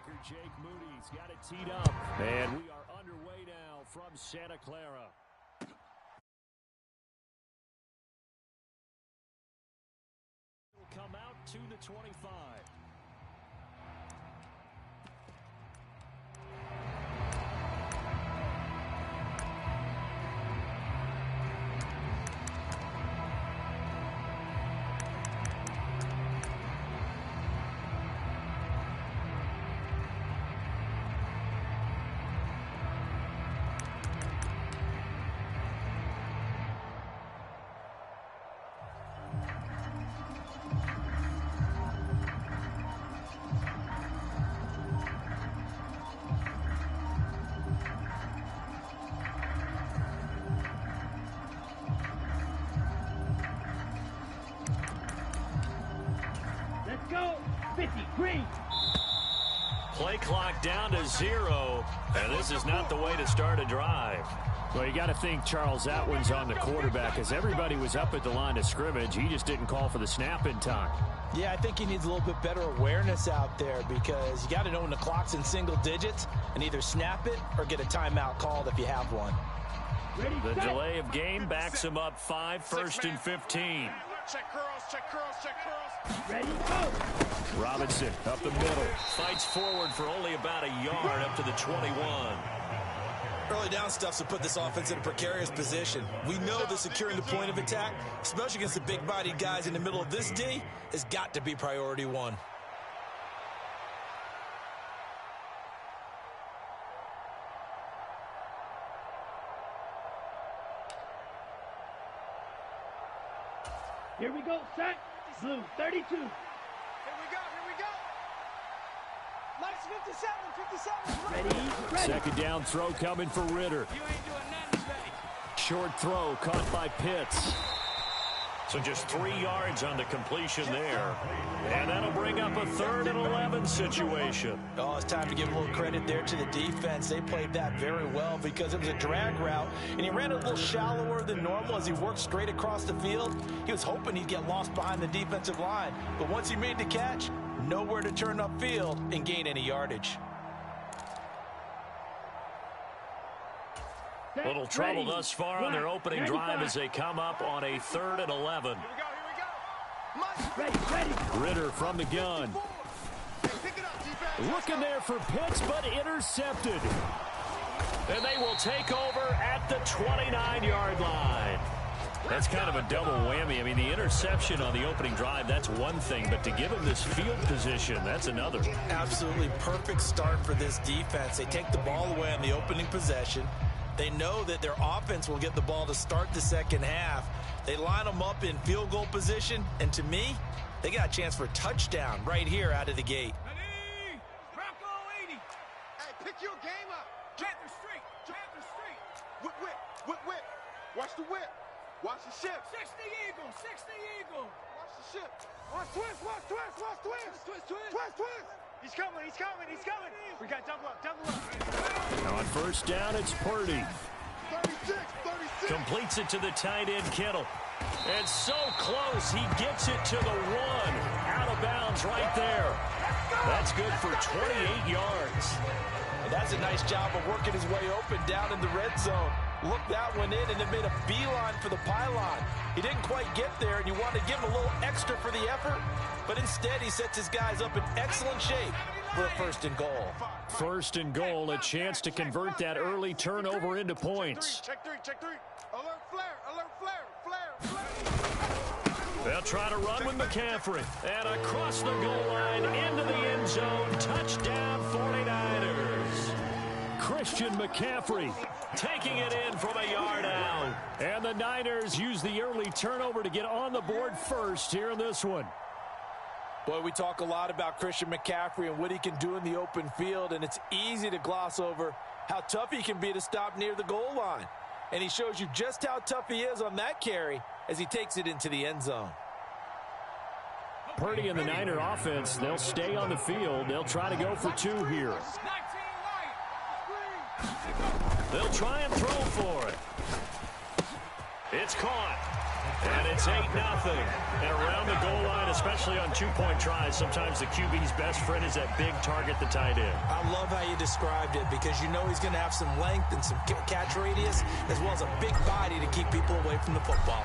kicker Jake Moody's got it teed up. And we are underway now from Santa Clara. Will come out to the 25. Go, 50, green. Play clock down to 0, and this is not the way to start a drive. Well, you got to think, Charles, that one's on the quarterback, as everybody was up at the line of scrimmage. He just didn't call for the snap in time. Yeah, I think he needs a little bit better awareness out there, because you got to know when the clock's in single digits and either snap it or get a timeout called if you have one. The delay of game backs him up 5, 1st and 15. Check curls, check curls, check curls. Ready, go. Robinson up the middle. Fights forward for only about a yard up to the 21. Early down stuff to put this offense in a precarious position. We know that securing the point of attack, especially against the big-bodied guys in the middle of this D, has got to be priority one. Here we go, set. Blue, 32. Here we go, here we go. Nice 57, 57. Ready. Second down throw coming for Ritter. You ain't doing nothing today. Short throw caught by Pitts. So just 3 yards on the completion there. And that'll bring up a 3rd and 11 situation. Oh, it's time to give a little credit there to the defense. They played that very well because it was a drag route, and he ran a little shallower than normal as he worked straight across the field. He was hoping he'd get lost behind the defensive line, but once he made the catch, nowhere to turn upfield and gain any yardage. Little trouble thus far on their opening drive as they come up on a 3rd and 11. Here we go, here we go. Ready. Ritter from the gun. Hey, pick it up, defense. Looking there for Pitts, but intercepted. And they will take over at the 29-yard line. That's kind of a double whammy. I mean, the interception on the opening drive, that's one thing, but to give him this field position, that's another. Absolutely perfect start for this defense. They take the ball away on the opening possession. They know that their offense will get the ball to start the second half. They line them up in field goal position, and to me, they got a chance for a touchdown right here out of the gate. Ready? Rocco 80. Hey, pick your game up. Panther Street. Panther Street. Whip, whip, whip, whip. Watch the whip. Watch the ship. 60 Eagle. 60 Eagle. Watch the ship. Watch twist. Watch twist. Watch twist. Twist, twist. Twist, twist. He's coming. He's coming. He's coming. We got double up. Double up. Now on first down, it's Purdy. 36. 36. Completes it to the tight end, Kittle. And so close, he gets it to the 1. Out of bounds right there. That's good for 28 yards. That's a nice job of working his way open down in the red zone. Looked that one in and it made a beeline for the pylon. He didn't quite get there, and you want to give him a little extra for the effort, but instead he sets his guys up in excellent shape for a 1st and goal. 1st and goal, a chance to convert that early turnover into points. Check three. Check 3. Alert flare. Alert flare. Flare. Flare. They'll try to run with McCaffrey. And across the goal line into the end zone. Touchdown 49ers. Christian McCaffrey taking it in from a yard out. And the Niners use the early turnover to get on the board first here in this one. Boy, we talk a lot about Christian McCaffrey and what he can do in the open field, and it's easy to gloss over how tough he can be to stop near the goal line. And he shows you just how tough he is on that carry as he takes it into the end zone. Purdy and the Niner offense, they'll stay on the field. They'll try to go for 2 here. They'll try and throw for it. It's caught. And it's 8-0. And around the goal line, especially on two-point tries, sometimes the QB's best friend is that big target, the tight end. I love how you described it because you know he's going to have some length and some catch radius as well as a big body to keep people away from the football.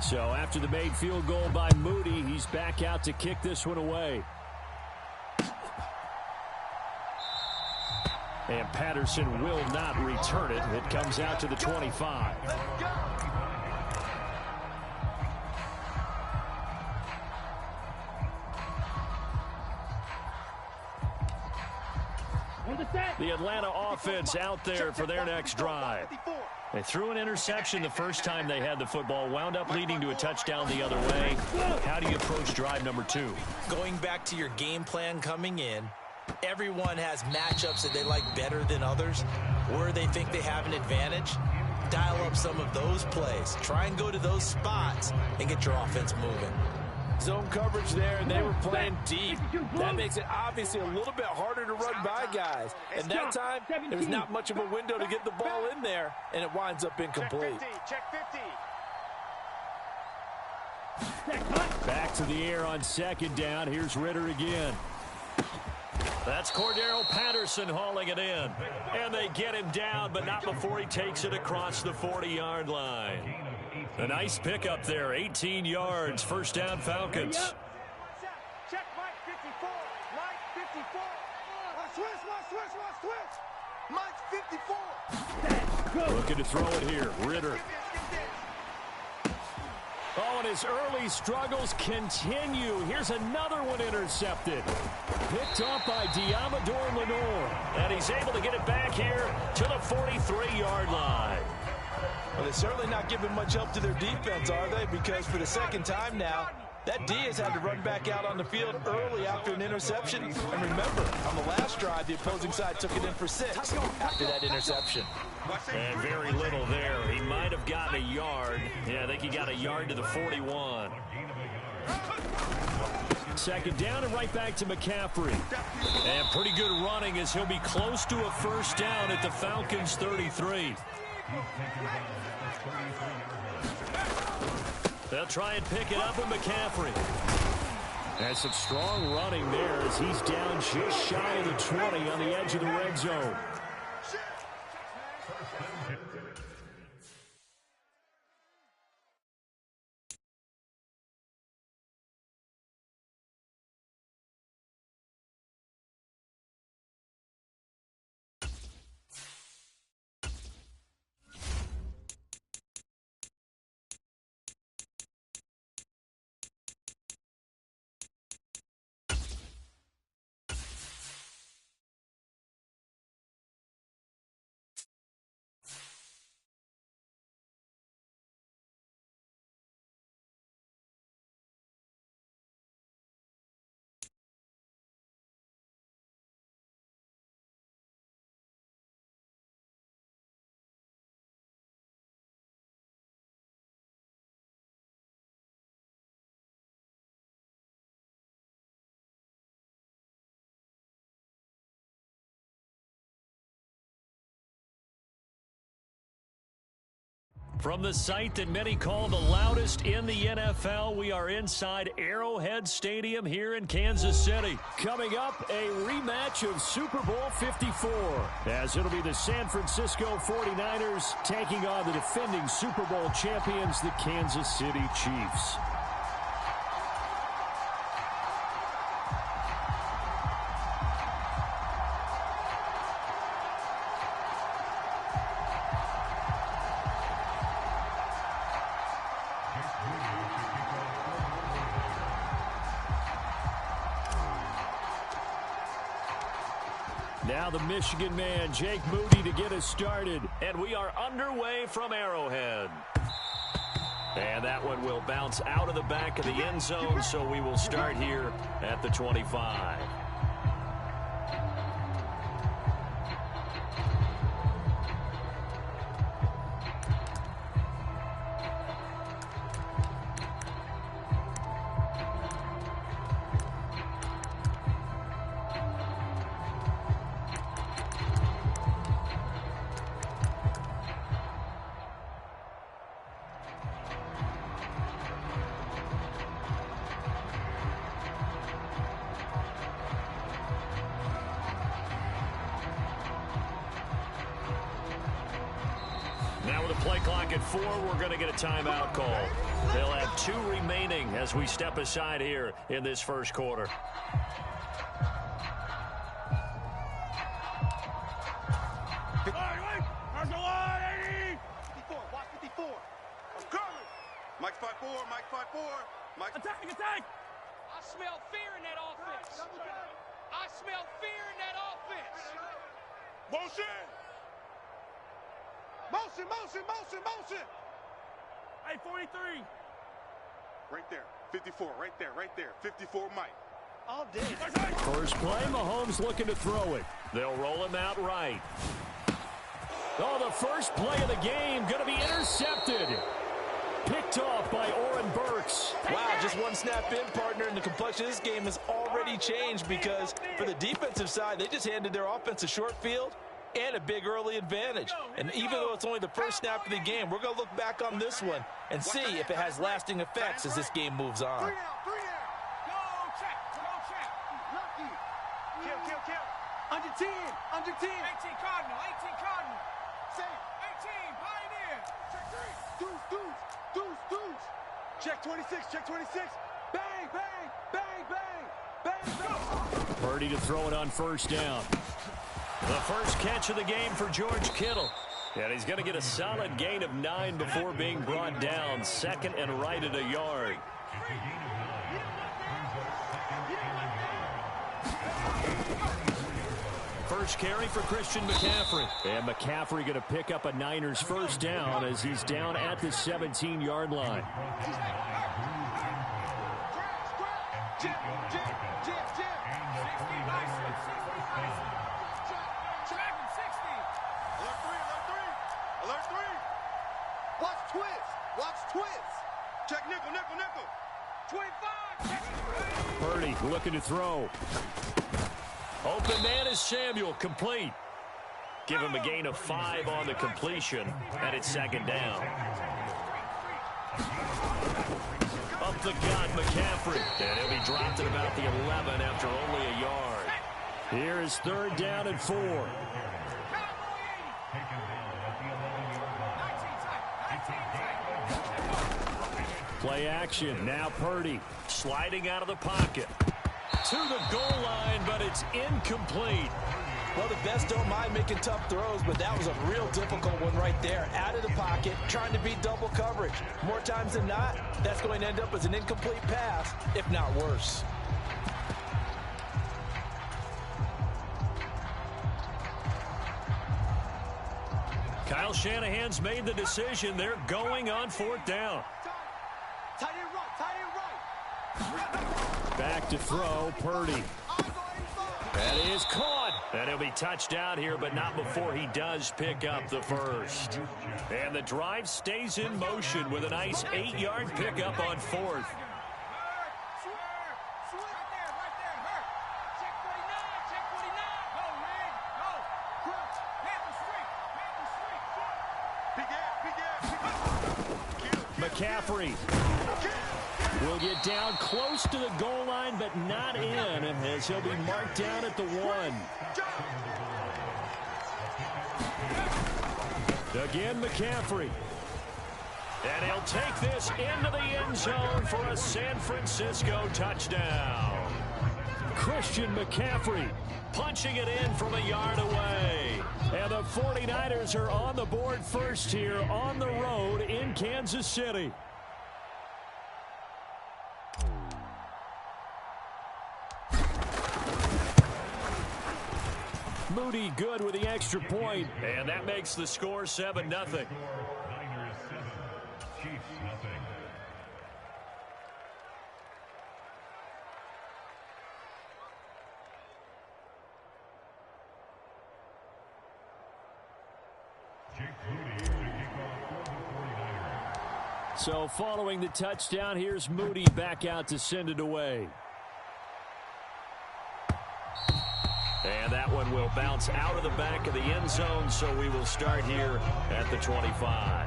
So after the made field goal by Moody, he's back out to kick this one away. And Patterson will not return it. It comes out to the 25. The Atlanta offense out there for their next drive. They threw an interception the first time they had the football, wound up leading to a touchdown the other way. How do you approach drive number 2? Going back to your game plan coming in, everyone has matchups that they like better than others, where they think they have an advantage. Dial up some of those plays. Try and go to those spots and get your offense moving. Zone coverage there, and they were playing deep. That makes it obviously a little bit harder to run by guys. And that time, there's not much of a window to get the ball in there, and it winds up incomplete. Check 50. Back to the air on second down. Here's Ritter again. That's Cordero Patterson hauling it in. And they get him down, but not before he takes it across the 40-yard line. A nice pickup there, 18 yards, first down Falcons. Check Mike 54. Mike 54. Switch. Mike 54. Looking to throw it here, Ritter. Oh, and his early struggles continue. Here's another one intercepted. Picked off by Diamador Lenore. And he's able to get it back here to the 43-yard line. Well, they're certainly not giving much help to their defense, are they? Because for the second time now, that D has had to run back out on the field early after an interception. And remember, on the last drive, the opposing side took it in for 6 after that interception. And very little there. He might have gotten a yard. Yeah, I think he got a yard to the 41. Second down and right back to McCaffrey. And pretty good running as he'll be close to a first down at the Falcons' 33. They'll try and pick it up with McCaffrey. And some strong running there as he's down just shy of the 20 on the edge of the red zone. From the site that many call the loudest in the NFL, we are inside Arrowhead Stadium here in Kansas City. Coming up, a rematch of Super Bowl 54, as it'll be the San Francisco 49ers taking on the defending Super Bowl champions, the Kansas City Chiefs. Now the Michigan man, Jake Moody, to get us started. And we are underway from Arrowhead. And that one will bounce out of the back of the end zone, so we will start here at the 25. Now with a play clock at 4, we're going to get a timeout call. They'll have 2 remaining as we step aside here in this first quarter. Mike 5-4, Mike 5-4. Mike. Attack! I smell fear in that offense. I smell fear in that offense. Motion! Motion! Hey, 43. Right there. 54, right there. 54, Mike. All day. First play, Mahomes looking to throw it. They'll roll him out right. Oh, the first play of the game going to be intercepted. Picked off by Oren Burks. Wow, just one snap in, partner, and the complexion of this game has already changed because for the defensive side, they just handed their offense a short field and a big early advantage. And even though it's only the first snap of the game, we're going to look back on this one and see if it has lasting effects as this game moves on. 3 down. Go check. Lucky. Kill. Under 10. 18 Cardinal. Safe. 18 Pioneer. Check 3. Deuce. Check 26. Bang. Purdy to throw it on first down. The first catch of the game for George Kittle. And he's going to get a solid gain of 9 before being brought down. Second and right at a yard. First carry for Christian McCaffrey. And McCaffrey going to pick up a Niners first down as he's down at the 17-yard line. Alert 3. Watch twist. Check nickel. 25. Purdy looking to throw. Open man is Samuel, complete. Give him a gain of 5 on the completion, and it's second down. Up the gut, McCaffrey. And he'll be dropped at about the 11 after only a yard. Here is third down and 4. Play action. Now Purdy sliding out of the pocket. To the goal line, but it's incomplete. Well, the best don't mind making tough throws, but that was a real difficult one right there. Out of the pocket, trying to beat double coverage. More times than not, that's going to end up as an incomplete pass, if not worse. Kyle Shanahan's made the decision. They're going on fourth down. Tight end right. Back to throw, Purdy. That is caught. And he'll be touched down here, but not before he does pick up the first. And the drive stays in motion with a nice 8-yard pickup on fourth. McCaffrey will get down close to the goal line, but not in, as he'll be marked down at the 1. Again, McCaffrey. And he'll take this into the end zone for a San Francisco touchdown. Christian McCaffrey punching it in from a yard away. And the 49ers are on the board first here on the road in Kansas City. Moody good with the extra point, and that makes the score 7-0. Niners 7, Chiefs nothing. So following the touchdown, here's Moody back out to send it away. And that one will bounce out of the back of the end zone, so we will start here at the 25.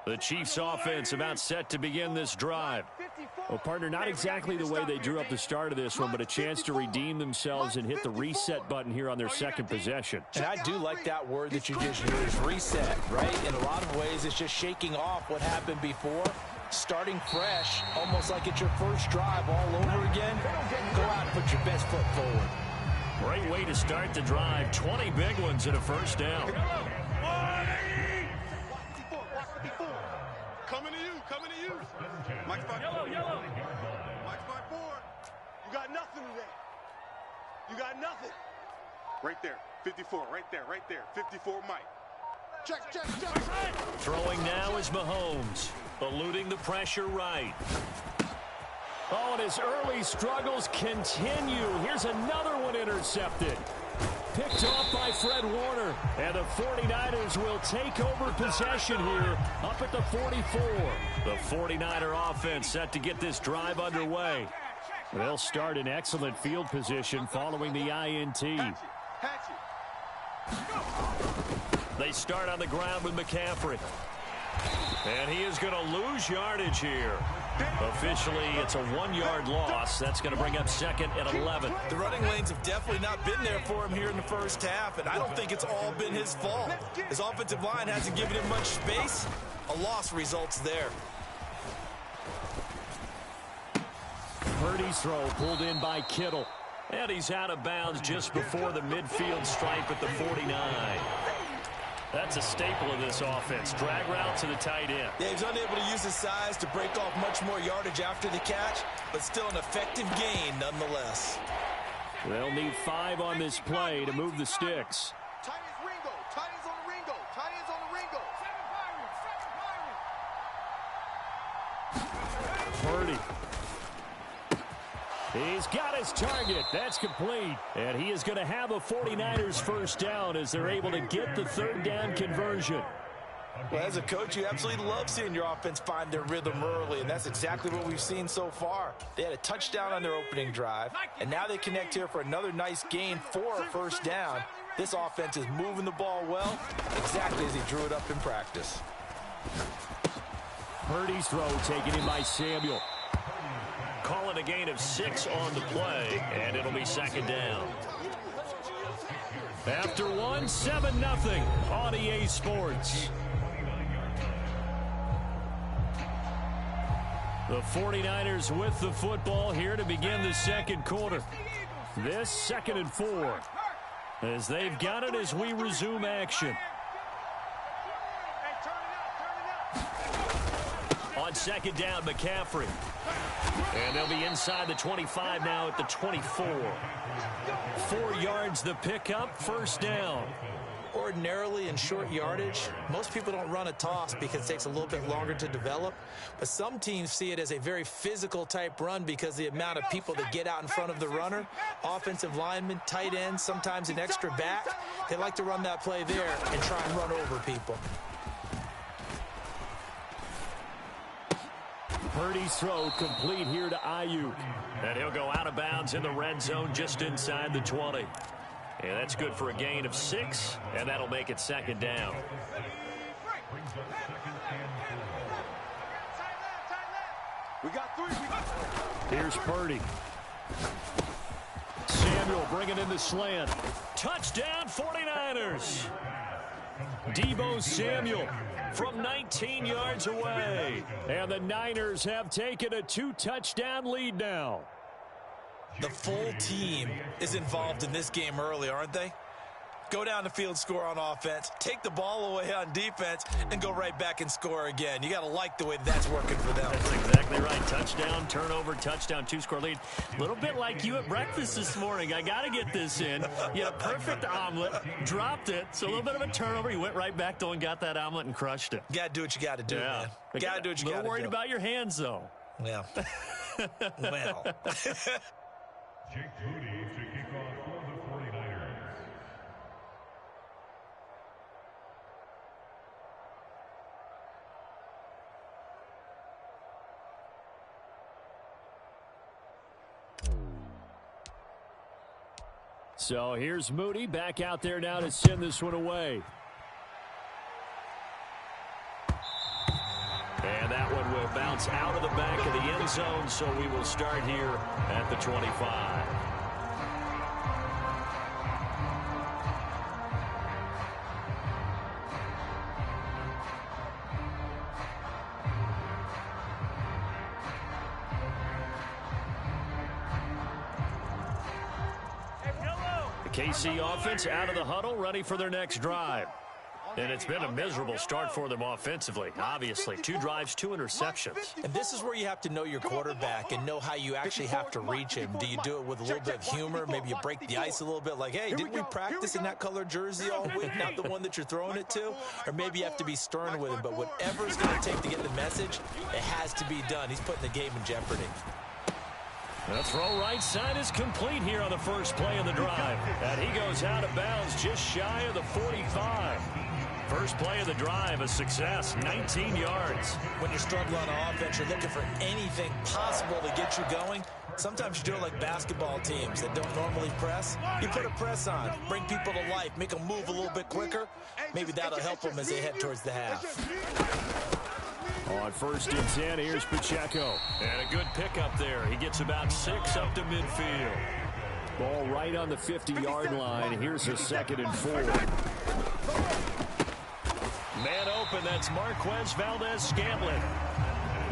The Chiefs offense about set to begin this drive. Well, partner, not exactly the way they drew up the start of this one, but a chance to redeem themselves and hit the reset button here on their second possession. And I do like that word that you just used, reset, right? In a lot of ways, it's just shaking off what happened before, starting fresh, almost like it's your first drive all over again. Go out and put your best foot forward. Great way to start the drive. 20 big ones and a first down. Coming to you. Mike's by Yellow. Mike's by 4. You got nothing today. You got nothing. Right there. 54. Right there. 54 Mike. Check. Throwing now is Mahomes. Eluding the pressure right. Oh, and his early struggles continue. Here's another one intercepted. Picked off by Fred Warner. And the 49ers will take over possession here up at the 44. The 49er offense set to get this drive underway. They'll start in excellent field position following the INT. Hatch it. They start on the ground with McCaffrey. And he is going to lose yardage here. Officially, it's a 1-yard loss. That's going to bring up second and 11. The running lanes have definitely not been there for him here in the first half, and I don't think it's all been his fault. His offensive line hasn't given him much space. A loss results there. Purdy's throw pulled in by Kittle. And he's out of bounds just before the midfield stripe at the 49. That's a staple of this offense. Drag route to the tight end. Yeah, he's unable to use his size to break off much more yardage after the catch, but still an effective gain nonetheless. They'll need 5 on this play to move the sticks. Tight ends Ringo. Tight ends on the Ringo. Tight ends on the Ringo. Purdy. He's got his target. That's complete. And he is going to have a 49ers first down as they're able to get the third down conversion. Well, as a coach, you absolutely love seeing your offense find their rhythm early, and that's exactly what we've seen so far. They had a touchdown on their opening drive, and now they connect here for another nice gain for a first down. This offense is moving the ball well, exactly as he drew it up in practice. Purdy's throw taken in by Samuel. Calling a gain of 6 on the play, and it'll be second down. After 1, 7-0 on EA Sports. The 49ers with the football here to begin the second quarter. This 2nd and 4 as they've got it as we resume action. On second down, McCaffrey. And they'll be inside the 25 now at the 24. 4 yards the pickup, first down. Ordinarily in short yardage, most people don't run a toss because it takes a little bit longer to develop. But some teams see it as a very physical type run because the amount of people that get out in front of the runner, offensive linemen, tight ends, sometimes an extra back, they like to run that play there and try and run over people. Purdy's throw complete here to Ayuk. And he'll go out of bounds in the red zone just inside the 20. And that's good for a gain of 6, and that'll make it second down. We got 3. Here's Purdy. Samuel bringing in the slant. Touchdown 49ers. Deebo Samuel from 19 yards away. And the Niners have taken a 2-touchdown lead now. The full team is involved in this game early, aren't they? Go down the field, score on offense, take the ball away on defense, and go right back and score again. You got to like the way that's working for them. That's exactly right. Touchdown, turnover, touchdown, 2-score lead. A little bit like you at breakfast this morning. I got to get this in. You had a perfect omelet, dropped it, so a little bit of a turnover. You went right back, though, and got that omelet and crushed it. You got to do what you got to do, man. You got to do what you got to do. A little worried about your hands, though. Yeah. Well. Jake Moody to kick off for the 49ers. So here's Moody back out there now to send this one away. bounce out of the back of the end zone, so we will start here at the 25. KC offense out of the huddle, ready for their next drive. And it's been a miserable start for them offensively, obviously. 2 drives, 2 interceptions. And this is where you have to know your quarterback and know how you actually have to reach him. Do you do it with a little bit of humor? Maybe you break the ice a little bit, like, hey, didn't we practice in that color jersey all week, not the one that you're throwing it to? Or maybe you have to be stern with him. But whatever it's going to take to get the message, it has to be done. He's putting the game in jeopardy. The throw right side is complete here on the first play of the drive. And he goes out of bounds just shy of the 45. First play of the drive, a success, 19 yards. When you're struggling on offense, you're looking for anything possible to get you going. Sometimes you do it like basketball teams that don't normally press. You put a press on, bring people to life, make them move a little bit quicker. Maybe that'll help them as they head towards the half. On 1st and 10, here's Pacheco. And a good pickup there. He gets about 6 up to midfield. Ball right on the 50-yard line. Here's a 2nd and 4. Man open, that's Marquez Valdez-Scantling.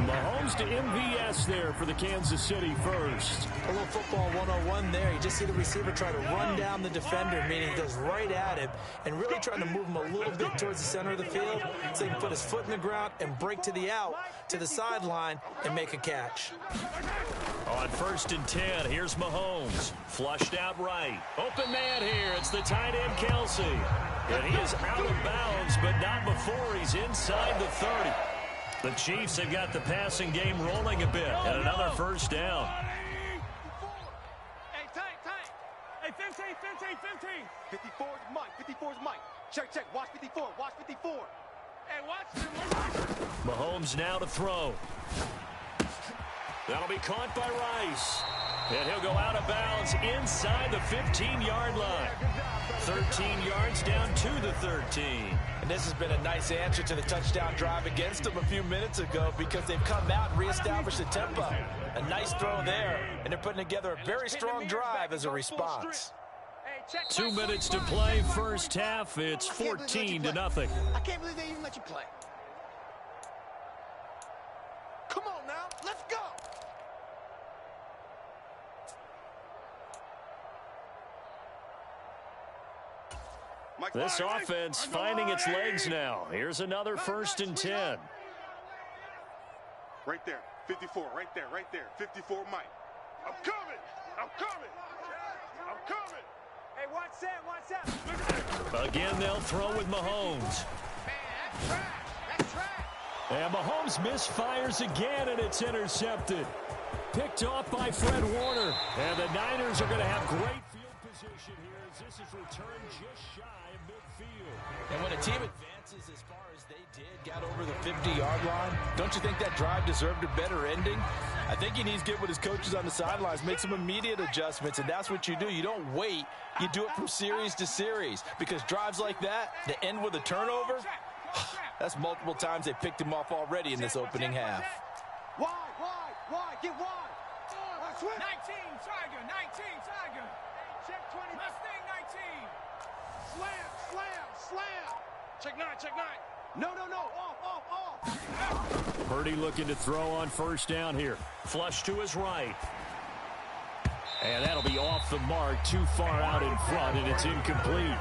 Mahomes to MVS there for the Kansas City first. A little football 101 there. You just see the receiver try to run down the defender, meaning he goes right at him and really trying to move him a little bit towards the center of the field so he can put his foot in the ground and break to the out, to the sideline, and make a catch. On 1st and 10, here's Mahomes. Flushed out right. Open man here. It's the tight end, Kelsey. And he is out of bounds, but not before he's inside the 30. The Chiefs have got the passing game rolling a bit, and another first down. Hey, tight. Hey, 15. 54's Mike. 54's Mike. Check. Watch 54. Watch 54. Hey, watch him. Mahomes now to throw. That'll be caught by Rice. And he'll go out of bounds inside the 15-yard line. 13 yards down to the 13. And this has been a nice answer to the touchdown drive against them a few minutes ago because they've come out and reestablished the tempo. A nice throw there, and they're putting together a very strong drive as a response. 2 minutes to play first half. It's 14-0. I can't believe they even let you play. Come on now, let's go. This offense finding its legs now. Here's another 1st and 10. Right there, 54, right there. 54, Mike. I'm coming. Hey, watch that. Again, they'll throw with Mahomes. Man, that's track. And Mahomes misfires again, and it's intercepted. Picked off by Fred Warner. And the Niners are going to have great field position here as this is returned just shy of midfield. And when a team advances as far as they did, got over the 50-yard line, don't you think that drive deserved a better ending? I think he needs to get with his coaches on the sidelines, make some immediate adjustments, and that's what you do. You don't wait. You do it from series to series because drives like that, to end with a turnover, that's multiple times they picked him off already in this opening half. Wide, get wide. 19, Tiger. Check 20. Mustang 19. Slam. Check 9. No. Off. Purdy looking to throw on first down here. Flush to his right. And that'll be off the mark, too far out in front, and it's incomplete.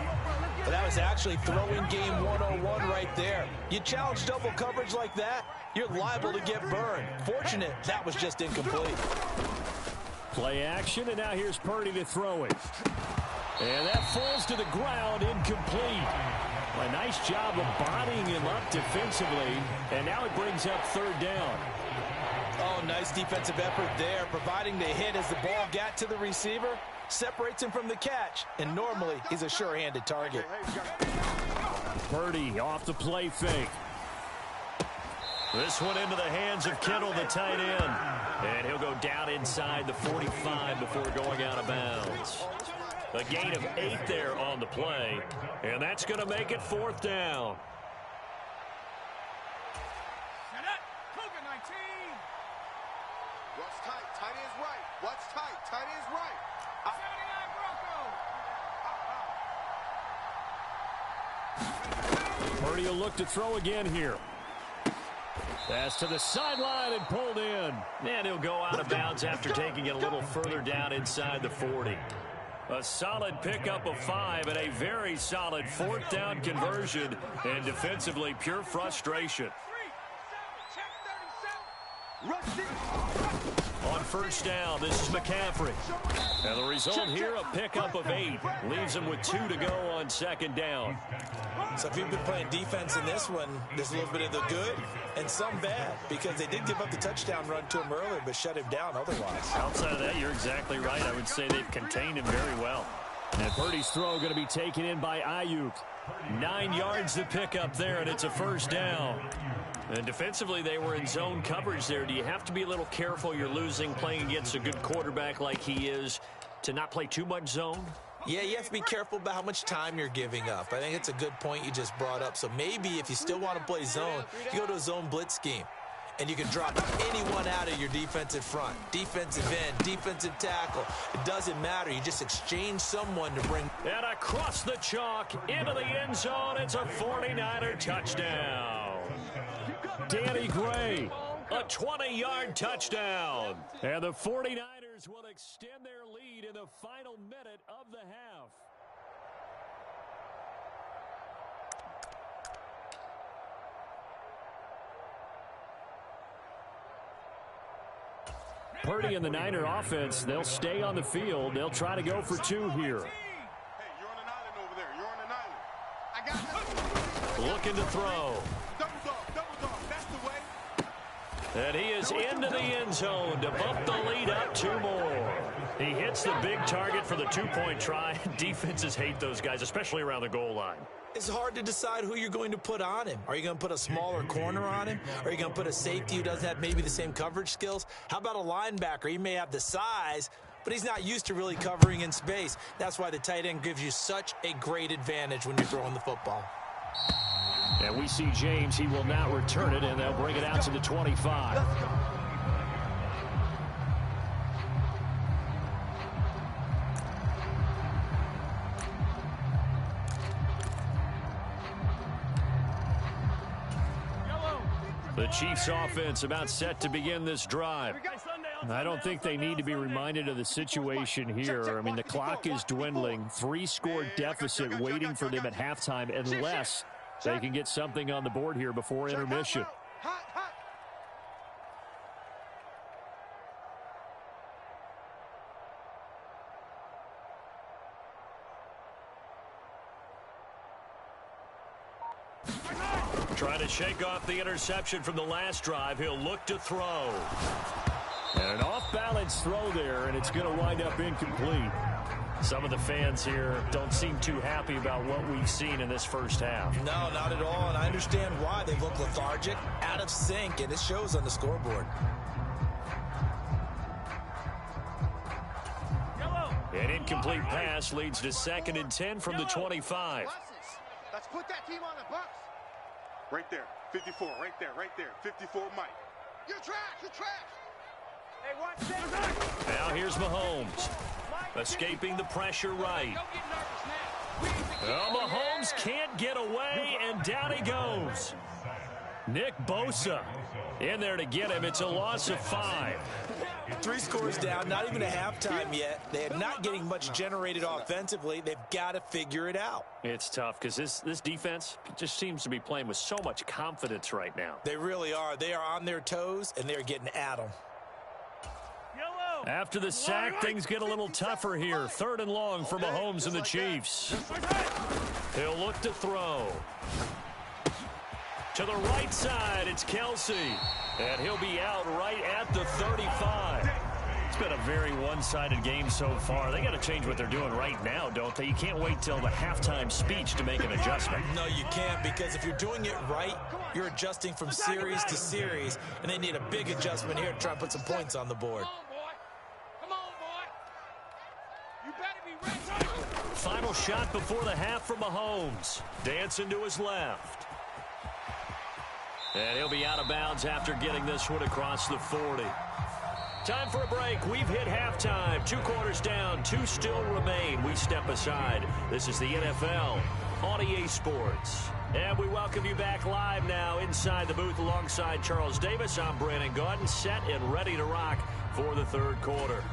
But that was actually throwing game 101 right there. You challenge double coverage like that, you're liable to get burned. Fortunate, that was just incomplete. Play action, and now here's Purdy to throw it. And that falls to the ground, incomplete. A nice job of bodying him up defensively, and now it brings up third down. Oh, nice defensive effort there, providing the hit as the ball got to the receiver, separates him from the catch, and normally he's a sure-handed target. Purdy off the play fake. This one into the hands of Kittle, the tight end. And he'll go down inside the 45 before going out of bounds. A gain of 8 there on the play, and that's going to make it fourth down. Set up. Cougar 19. Tight end's right. Watch tight. Tight end's right. 79 Broncos. Purdy will look to throw again here. Pass to the sideline and pulled in. And he'll go out of bounds after taking it a little further down inside the 40. A solid pickup of 5 and a very solid 4th down conversion. And defensively, pure frustration. On first down, this is McCaffrey. And the result here, a pickup of 8. Leaves him with 2 to go on second down. So if you've been playing defense in this one, there's a little bit of the good and some bad, because they did give up the touchdown run to him earlier, but shut him down otherwise. Outside of that, you're exactly right. I would say they've contained him very well. And Purdy's throw going to be taken in by Ayuk. 9 yards to pick up there, and it's a first down. And defensively, they were in zone coverage there. Do you have to be a little careful? You're losing, playing against a good quarterback like he is, to not play too much zone? Yeah, you have to be careful about how much time you're giving up. I think it's a good point you just brought up. So maybe if you still want to play zone, you go to a zone blitz scheme. And you can drop anyone out of your defensive front. Defensive end, defensive tackle. It doesn't matter. You just exchange someone to bring. And across the chalk, into the end zone. It's a 49er touchdown. Danny Gray, a 20-yard touchdown. And the 49ers will extend their lead in the final minute of the half. Purdy and the Niner offense, they'll stay on the field. They'll try to go for 2 here. Hey, you're on an island over there. You're on an island. I got you. Looking to throw. Double dog. That's the way. And he is into the end zone to bump the lead up 2 more. He hits the big target for the 2-point try. Defenses hate those guys, especially around the goal line. It's hard to decide who you're going to put on him. Are you going to put a smaller corner on him? Are you going to put a safety who doesn't have maybe the same coverage skills? How about a linebacker? He may have the size, but he's not used to really covering in space. That's why the tight end gives you such a great advantage when you're throwing the football. And we see James. He will now return it, and they'll bring it out to the 25. The Chiefs offense about set to begin this drive. I don't think they need to be reminded of the situation here. I mean, the clock is dwindling. 3-score deficit waiting for them at halftime unless they can get something on the board here before intermission. Trying to shake off the interception from the last drive. He'll look to throw. And an off-balance throw there, and it's going to wind up incomplete. Some of the fans here don't seem too happy about what we've seen in this first half. No, not at all, and I understand why. They look lethargic, out of sync, and it shows on the scoreboard. An incomplete pass leads to 2nd and 10 from the 25. Let's put that team on the bus. Right there, 54, right there, 54, Mike. You're trash, Hey, watch this. Now here's Mahomes. Escaping the pressure right. Well, Mahomes can't get away, and down he goes. Nick Bosa in there to get him. It's a loss of 5. 3 scores down, not even a halftime yet. They are not getting much generated offensively. They've got to figure it out. It's tough because this defense just seems to be playing with so much confidence right now. They really are. They are on their toes, and they're getting at them. After the sack, things get a little tougher here. 3rd and long for Mahomes and the Chiefs. He'll look to throw. To the right side, it's Kelsey. And he'll be out right at the 35. It's been a very one-sided game so far. They got to change what they're doing right now, don't they? You can't wait till the halftime speech to make an adjustment. No, you can't, because if you're doing it right, you're adjusting from series to series, and they need a big adjustment here to try and put some points on the board. Come on, boy. You better be ready. Final shot before the half from Mahomes. Dancing to his left. And he'll be out of bounds after getting this one across the 40. Time for a break. We've hit halftime. 2 quarters down. 2 still remain. We step aside. This is the NFL on EA Sports. And we welcome you back live now inside the booth alongside Charles Davis. I'm Brandon Gaudin, set and ready to rock for the third quarter.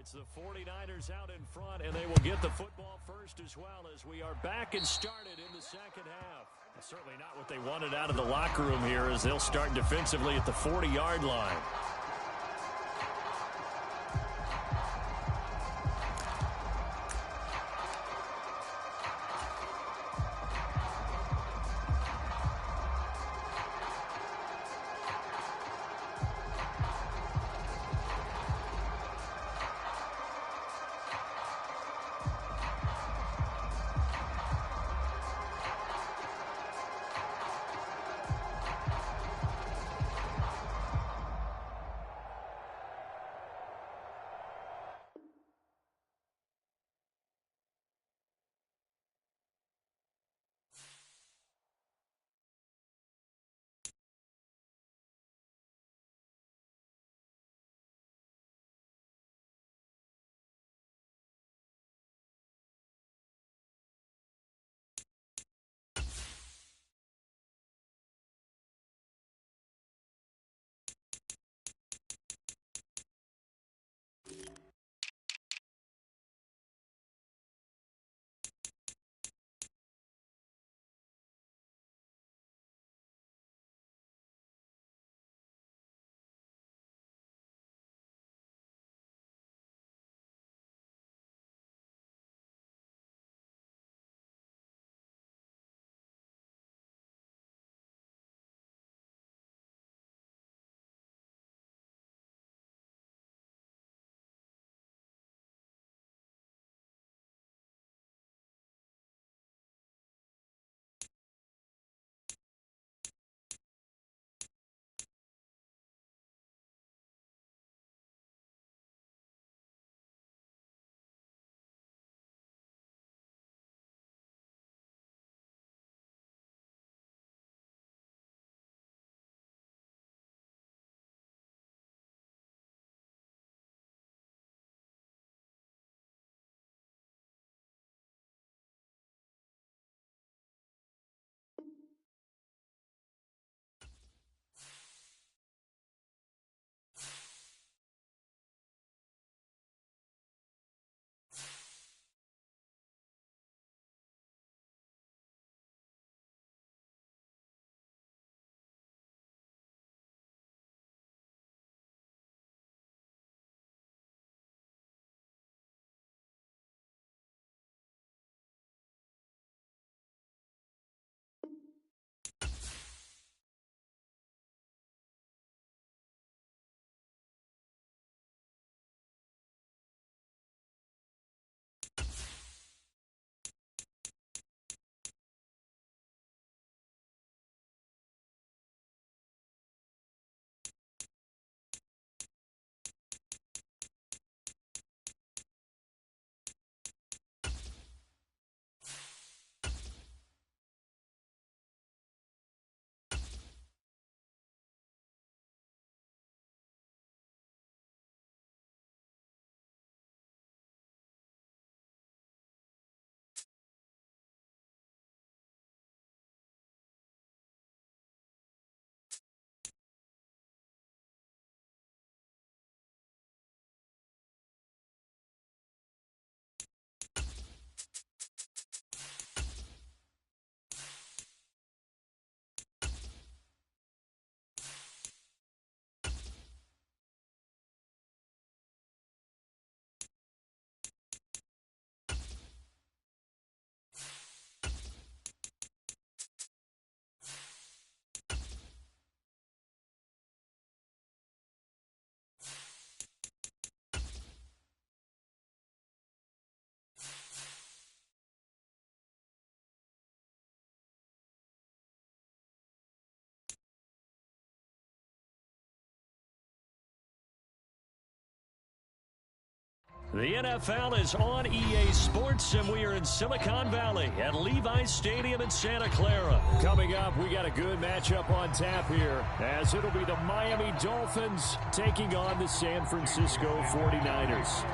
It's the 49ers out in front, and they will get the football first as well as we are back and started in the second half. That's certainly not what they wanted out of the locker room here as they'll start defensively at the 40-yard line. The NFL is on EA Sports, and we are in Silicon Valley at Levi's Stadium in Santa Clara. Coming up, we got a good matchup on tap here, as it'll be the Miami Dolphins taking on the San Francisco 49ers.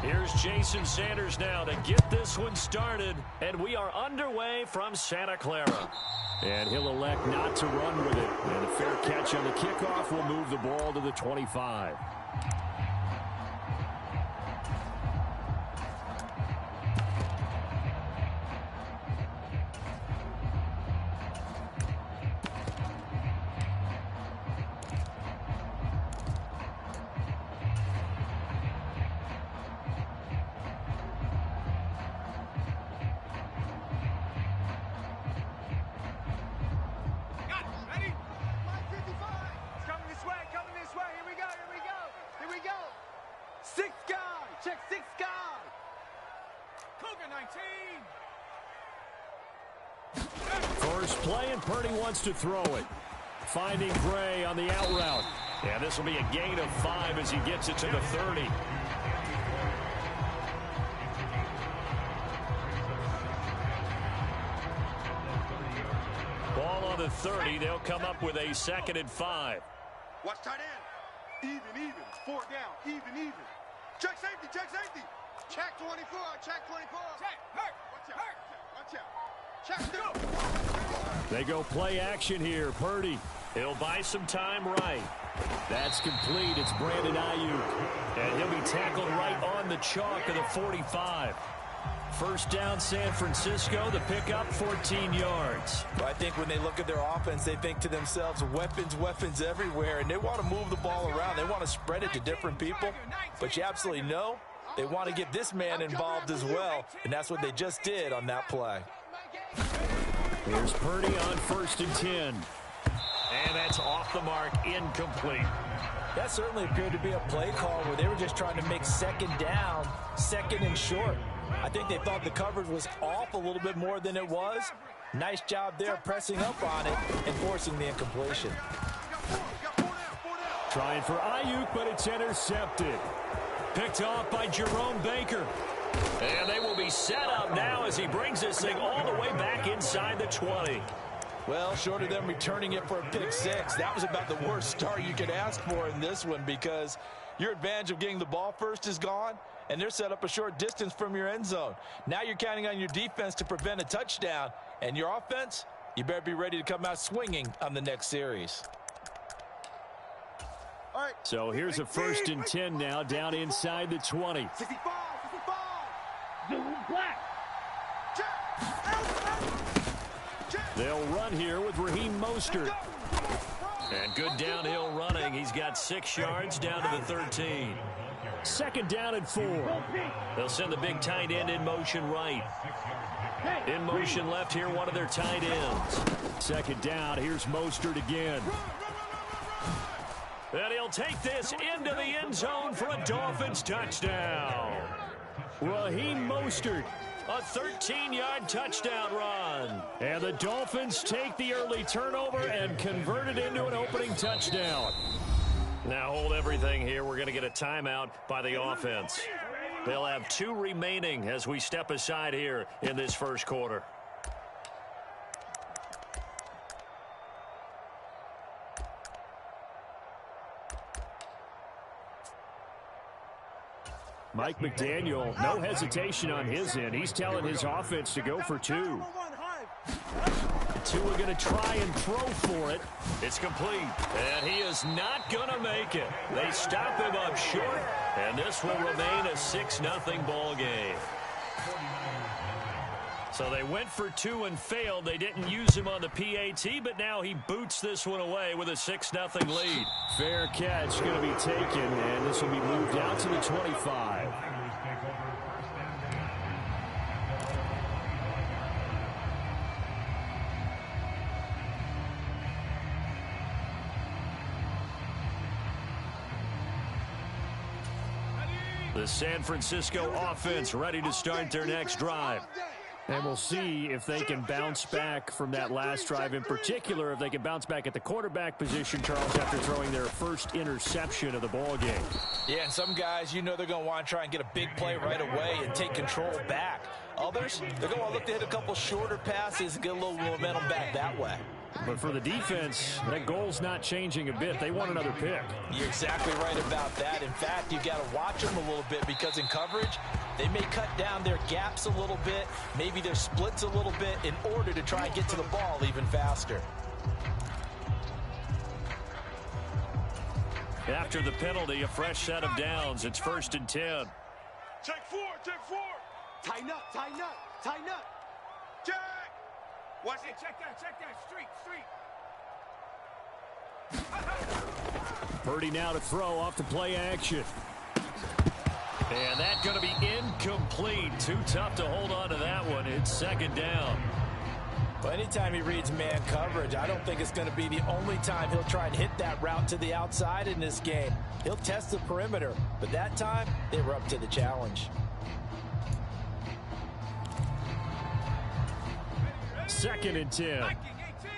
Here's Jason Sanders now to get this one started, and we are underway from Santa Clara. And he'll elect not to run with it. And a fair catch on the kickoff will move the ball to the 25. First play, and Purdy wants to throw it. Finding Gray on the out route. And this will be a gain of 5 as he gets it to the 30. Ball on the 30. They'll come up with a 2nd and 5. Watch tight end. Even. 4 down. Even. Check safety. Check 24. Check 24. Check. Hurt. Watch out. Check 2. They go play action here. Purdy. He'll buy some time right. That's complete. It's Brandon Ayuk. And he'll be tackled right on the chalk of the 45. First down, San Francisco. The pickup, 14 yards. Well, I think when they look at their offense, they think to themselves, weapons everywhere, and they want to move the ball around. They want to spread it to different people, but you absolutely know they want to get this man involved as well, and that's what they just did on that play. Here's Purdy on 1st and 10. And that's off the mark, incomplete. That certainly appeared to be a play call where they were just trying to make 2nd down, 2nd and short. I think they thought the coverage was off a little bit more than it was. Nice job there pressing up on it and forcing the incompletion. Trying for Ayuk, but it's intercepted. Picked off by Jerome Baker. And they will be set up now as he brings this thing all the way back inside the 20. Well, short of them returning it for a pick 6, that was about the worst start you could ask for in this one, because your advantage of getting the ball first is gone, and they're set up a short distance from your end zone. Now you're counting on your defense to prevent a touchdown, and your offense, you better be ready to come out swinging on the next series. All right. So here's a 1st and 10 now, down inside the 20. 65. Zoom black. They'll run here with Raheem Mostert. And good downhill running. He's got 6 yards down to the 13. 2nd down and 4. They'll send the big tight end in motion right. In motion left here, one of their tight ends. 2nd down, here's Mostert again. And he'll take this into the end zone for a Dolphins touchdown. Raheem Mostert, a 13-yard touchdown run. And the Dolphins take the early turnover and convert it into an opening touchdown. Now hold everything here. We're going to get a timeout by the offense. They'll have 2 remaining as we step aside here in this first quarter. Mike McDaniel, no hesitation on his end. He's telling his offense to go for 2. Tua going to try and throw for it. It's complete. And he is not going to make it. They stop him up short, and this will remain a 6-0 ball game. So they went for 2 and failed. They didn't use him on the PAT, but now he boots this one away with a 6-0 lead. Fair catch going to be taken, and this will be moved out to the 25. The San Francisco offense ready to start their next drive. And we'll see if they can bounce back from that last drive, in particular, if they can bounce back at the quarterback position, Charles, after throwing their first interception of the ball game. Yeah, and some guys, you know they're going to want to try and get a big play right away and take control back. Others, they're going to look to hit a couple shorter passes and get a little momentum back that way. But for the defense, that goal's not changing a bit. They want another pick. You're exactly right about that. In fact, you've got to watch them a little bit because in coverage, they may cut down their gaps a little bit, maybe their splits a little bit in order to try and get to the ball even faster. After the penalty, a fresh set of downs. It's 1st and 10. Take four, take four. Tighten up, tighten up, tighten up. Jack! Watch it, check that, street. Purdy now to throw off the play action. And that's going to be incomplete. Too tough to hold on to that one. It's 2nd down. Well, anytime he reads man coverage, I don't think it's going to be the only time he'll try and hit that route to the outside in this game. He'll test the perimeter, but that time they were up to the challenge. 2nd and 10. Mike 18.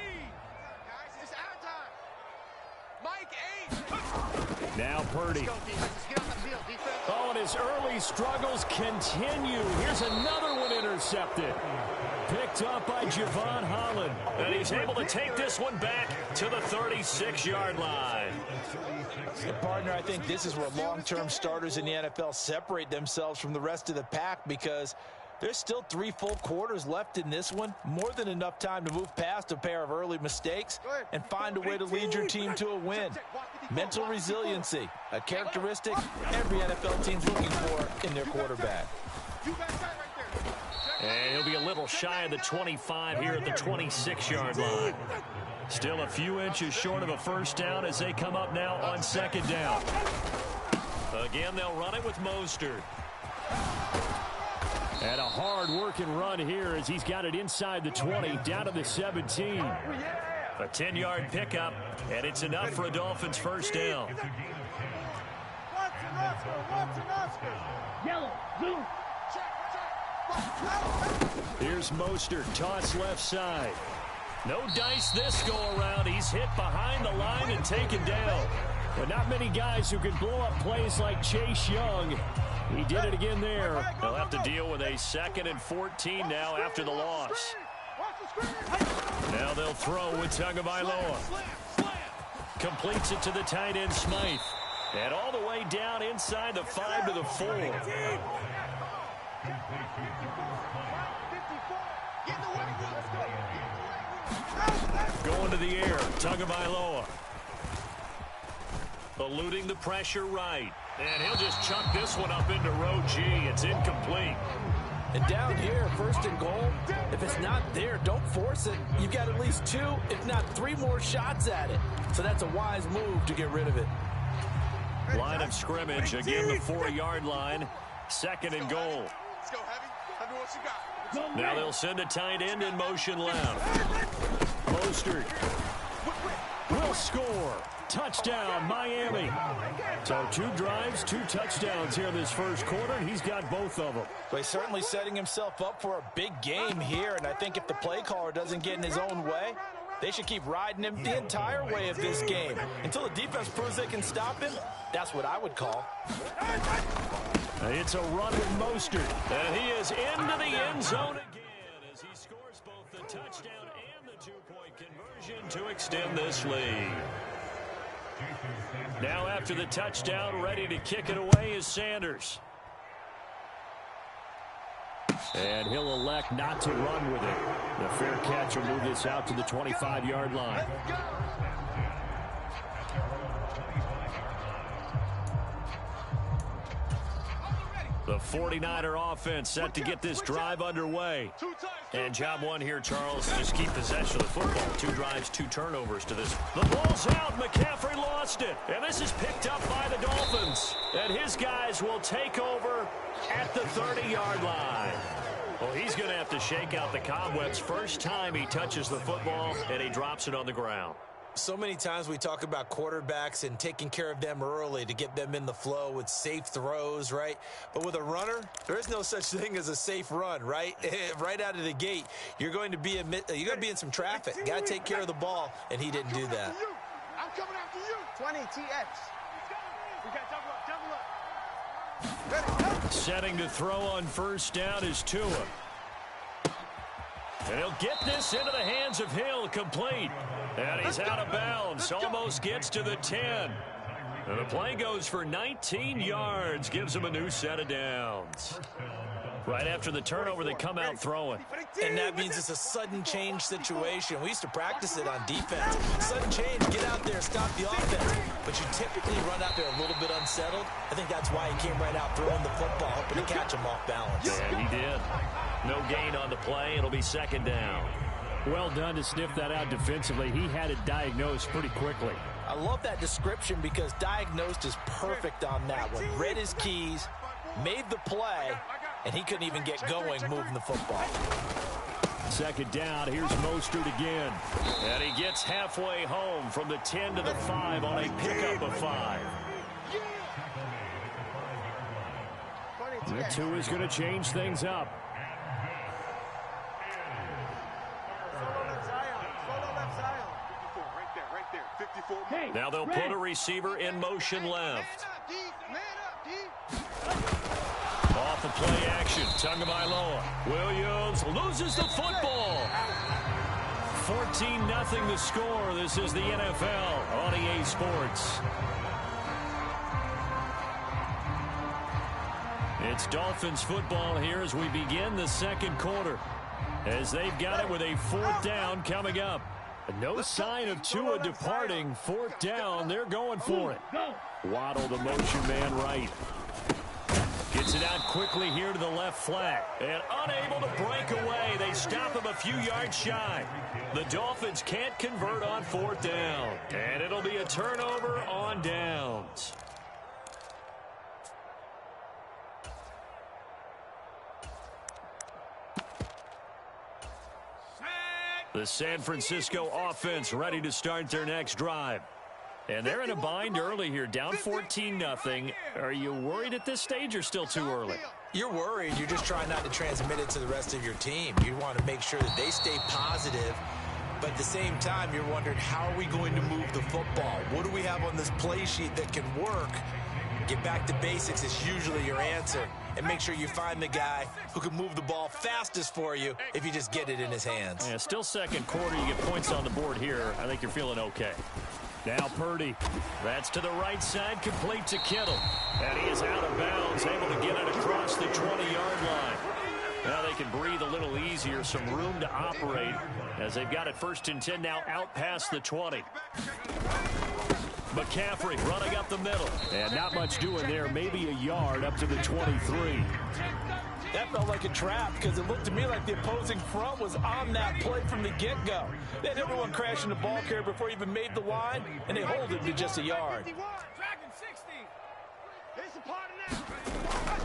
Guys, it's our time. Mike 8. Now Purdy. Oh, and his early struggles continue. Here's another one intercepted. Picked up by Javon Holland. And he's able to take this one back to the 36-yard line. And partner, I think this is where long-term starters in the NFL separate themselves from the rest of the pack because there's still 3 full quarters left in this one. More than enough time to move past a pair of early mistakes and find a way to lead your team to a win. Mental resiliency, a characteristic every NFL team's looking for in their quarterback. And he'll be a little shy of the 25 here at the 26-yard line. Still a few inches short of a first down as they come up now on 2nd down. Again, they'll run it with Mostert. And a hard-working run here as he's got it inside the 20, down to the 17. A 10-yard pickup, and it's enough for a Dolphins first down. Yellow, zoom. Here's Mostert, toss left side. No dice this go-around. He's hit behind the line and taken down. But not many guys who can blow up plays like Chase Young. He did it again there. They'll have to deal with a 2nd and 14 now after the loss. Now they'll throw with Tagovailoa. Completes it to the tight end Smythe. And all the way down inside the 5 to the 4. Going to the air, Tagovailoa. Eluding the pressure right. And he'll just chuck this one up into row G. It's incomplete. And down here, 1st and goal, if it's not there, don't force it. You've got at least 2, if not 3 more shots at it. So that's a wise move to get rid of it. Line of scrimmage, again the 4-yard line. 2nd and goal. Let's go, Heavy. Heavy, what you got? Now they'll send a tight end in motion left. Mostert will score. Touchdown, Miami. So 2 drives, 2 touchdowns here in this first quarter. He's got both of them. But he's certainly setting himself up for a big game here. And I think if the play caller doesn't get in his own way, they should keep riding him the entire way of this game. Until the defense proves they can stop him, that's what I would call. It's a run with Mostert. And he is into the end zone again as he scores both the touchdown and the 2-point conversion to extend this lead. Now after the touchdown, ready to kick it away is Sanders. And he'll elect not to run with it. The fair catch will move this out to the 25-yard line. The 49er offense set to get this drive underway. And job one here, Charles, just keep possession of the football. 2 drives, 2 turnovers to this. The ball's out. McCaffrey lost it. And this is picked up by the Dolphins. And his guys will take over at the 30-yard line. Well, he's going to have to shake out the cobwebs. First time he touches the football, and he drops it on the ground. So many times we talk about quarterbacks and taking care of them early to get them in the flow with safe throws, right? But with a runner, there is no such thing as a safe run, right? Right out of the gate, you're going to be in some traffic. Got to take care of the ball, and he didn't do that. I'm coming after you. 20 TX. We got double up. Setting to throw on first down is Tua. And he'll get this into the hands of Hill, complete. And he's out of bounds, almost gets to the 10. And the play goes for 19 yards, gives him a new set of downs. Right after the turnover, they come out throwing. And that means it's a sudden change situation. We used to practice it on defense. Sudden change, get out there, stop the offense. But you typically run out there a little bit unsettled. I think that's why he came right out throwing the football, hoping to catch him off balance. Yeah, he did. No gain on the play. It'll be second down. Well done to sniff that out defensively. He had it diagnosed pretty quickly. I love that description because diagnosed is perfect on that one. Read his keys, made the play, and he couldn't even get going moving the football. Second down, here's Mostert again. And he gets halfway home from the 10 to the 5 on a pickup of 5. The 2 is going to change things up. Now they'll put a receiver in motion left. Off the play action, Tagovailoa. Williams loses the football. 14-0 the score. This is the NFL on EA Sports. It's Dolphins football here as we begin the second quarter. As they've got it with a fourth down coming up. No sign of Tua departing. Fourth down, they're going for it. Waddle, the motion man right. Gets it out quickly here to the left flat. And unable to break away. They stop him a few yards shy. The Dolphins can't convert on fourth down. And it'll be a turnover on downs. The San Francisco offense ready to start their next drive. And they're in a bind early here, down 14-0. Are you worried at this stage or still too early? You're worried. You're just trying not to transmit it to the rest of your team. You want to make sure that they stay positive. But at the same time, you're wondering, how are we going to move the football? What do we have on this play sheet that can work? Get back to basics is usually your answer. And make sure you find the guy who can move the ball fastest for you if you just get it in his hands. Yeah, still second quarter. You get points on the board here. I think you're feeling okay. Now Purdy. That's to the right side, complete to Kittle. And he is out of bounds, able to get it across the 20-yard line. Now they can breathe a little easier, some room to operate as they've got it first and 10 now out past the 20. McCaffrey running up the middle. And not much doing there, maybe a yard up to the 23. That felt like a trap because it looked to me like the opposing front was on that play from the get-go. They had everyone crashing the ball carrier before he even made the line, and they hold it to just a yard.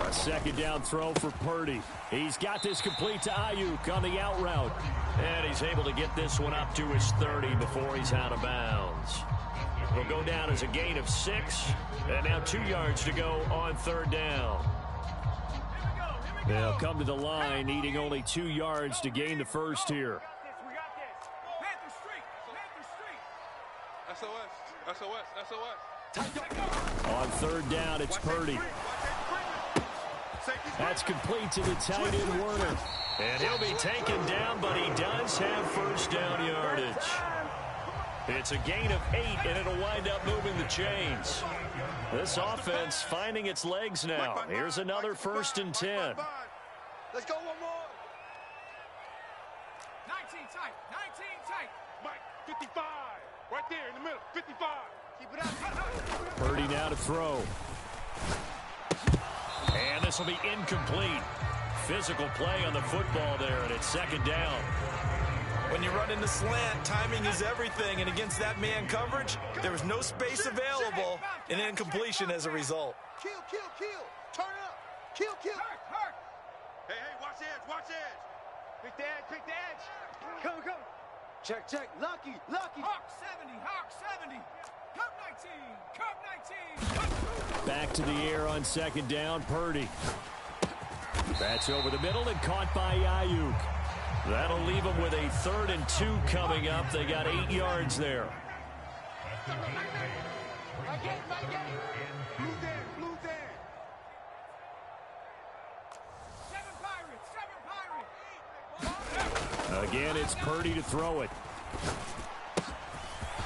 A second down throw for Purdy. He's got this complete to Ayuk on the out route. And he's able to get this one up to his 30 before he's out of bounds. Will go down as a gain of 6. And now 2 yards to go on third down. They'll come to the line, needing only 2 yards to gain the first here. On third down, it's Purdy. That's complete to the tight end, Werner. And he'll be taken down, but he does have first down yardage. It's a gain of 8, and it'll wind up moving the chains. This offense finding its legs now. Here's another first and 10. Let's go one more. 19 tight. 19 tight. Mike, 55. Right there in the middle. 55. Keep it up. Purdy now to throw. And this will be incomplete. Physical play on the football there, and it's second down. When you run in the slant, timing is everything, and against that man coverage, there was no space available, and incompletion as a result. Kill. Turn up. Kill. Hurt. Hey, watch edge. Pick the edge. Come. Check, check. Lucky, lucky. Hawk 70, Hawk 70. Cup 19, Cup 19. Back to the air on second down, Purdy. That's over the middle and caught by Ayuk. That'll leave them with a 3rd and 2 coming up. They got 8 yards there. Blue Dan, blue Dan. 7 Pirates. Again, it's Purdy to throw it.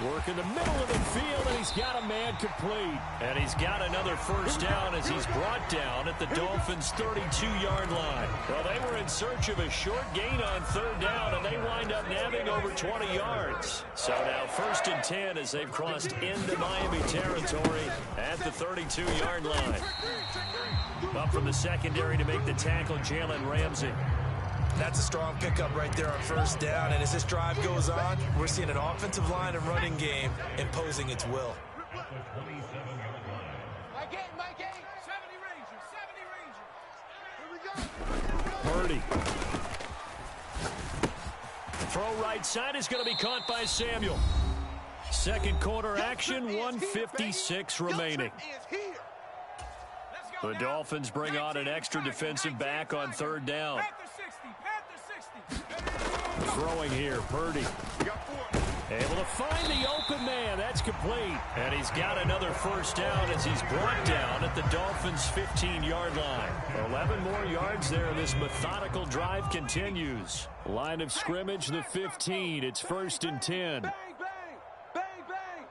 Work in the middle of the field, and he's got a man complete. And he's got another first down as he's brought down at the Dolphins' 32-yard line. Well, they were in search of a short gain on 3rd down, and they wind up nabbing over 20 yards. So now 1st and 10 as they've crossed into Miami territory at the 32-yard line. Up from the secondary to make the tackle, Jalen Ramsey. That's a strong pickup right there on 1st down. And as this drive goes on, we're seeing an offensive line and running game imposing its will. My game. 70 Rangers. Here we go. Purdy. Throw right side is going to be caught by Samuel. Second quarter action, 1:56 remaining. The Dolphins bring on an extra defensive back on 3rd down. Throwing here, Purdy. Able to find the open man. That's complete. And he's got another first down as he's brought down at the Dolphins' 15-yard line. 11 more yards there. This methodical drive continues. Line of scrimmage, the 15. It's 1st and 10. Bang, bang, bang, bang.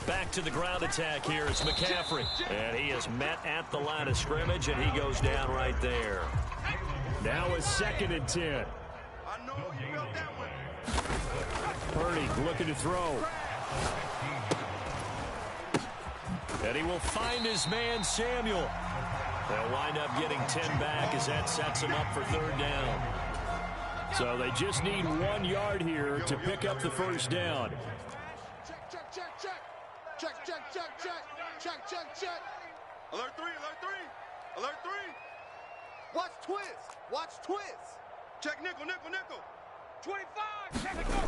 Back to the ground attack here is McCaffrey. And he is met at the line of scrimmage, and he goes down right there. Now it's 2nd and 10. I know you felt that one. Purdy looking to throw. And he will find his man, Samuel. They'll wind up getting 10 back as that sets him up for 3rd down. So they just need 1 yard here to pick up the first down. Check, check, check, check. Check, check, check, check. Check, check, check. Alert 3, alert 3. Alert 3. Watch twist. Watch twist. Check nickel, nickel, nickel. 25. Check it go.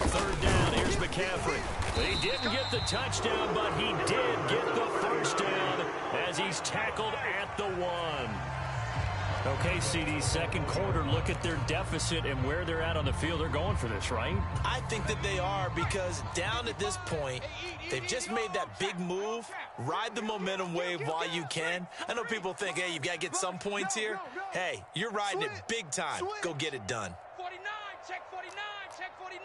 3rd down, here's McCaffrey. He didn't get the touchdown, but he did get the first down as he's tackled at the 1. Okay, CD, second quarter, look at their deficit and where they're at on the field. They're going for this, right? I think that they are, because down at this point, they've just made that big move. Ride the momentum wave while you can. I know people think, hey, you've got to get some points here. Hey, you're riding it big time. Go get it done. 49. Check 49. Check 49.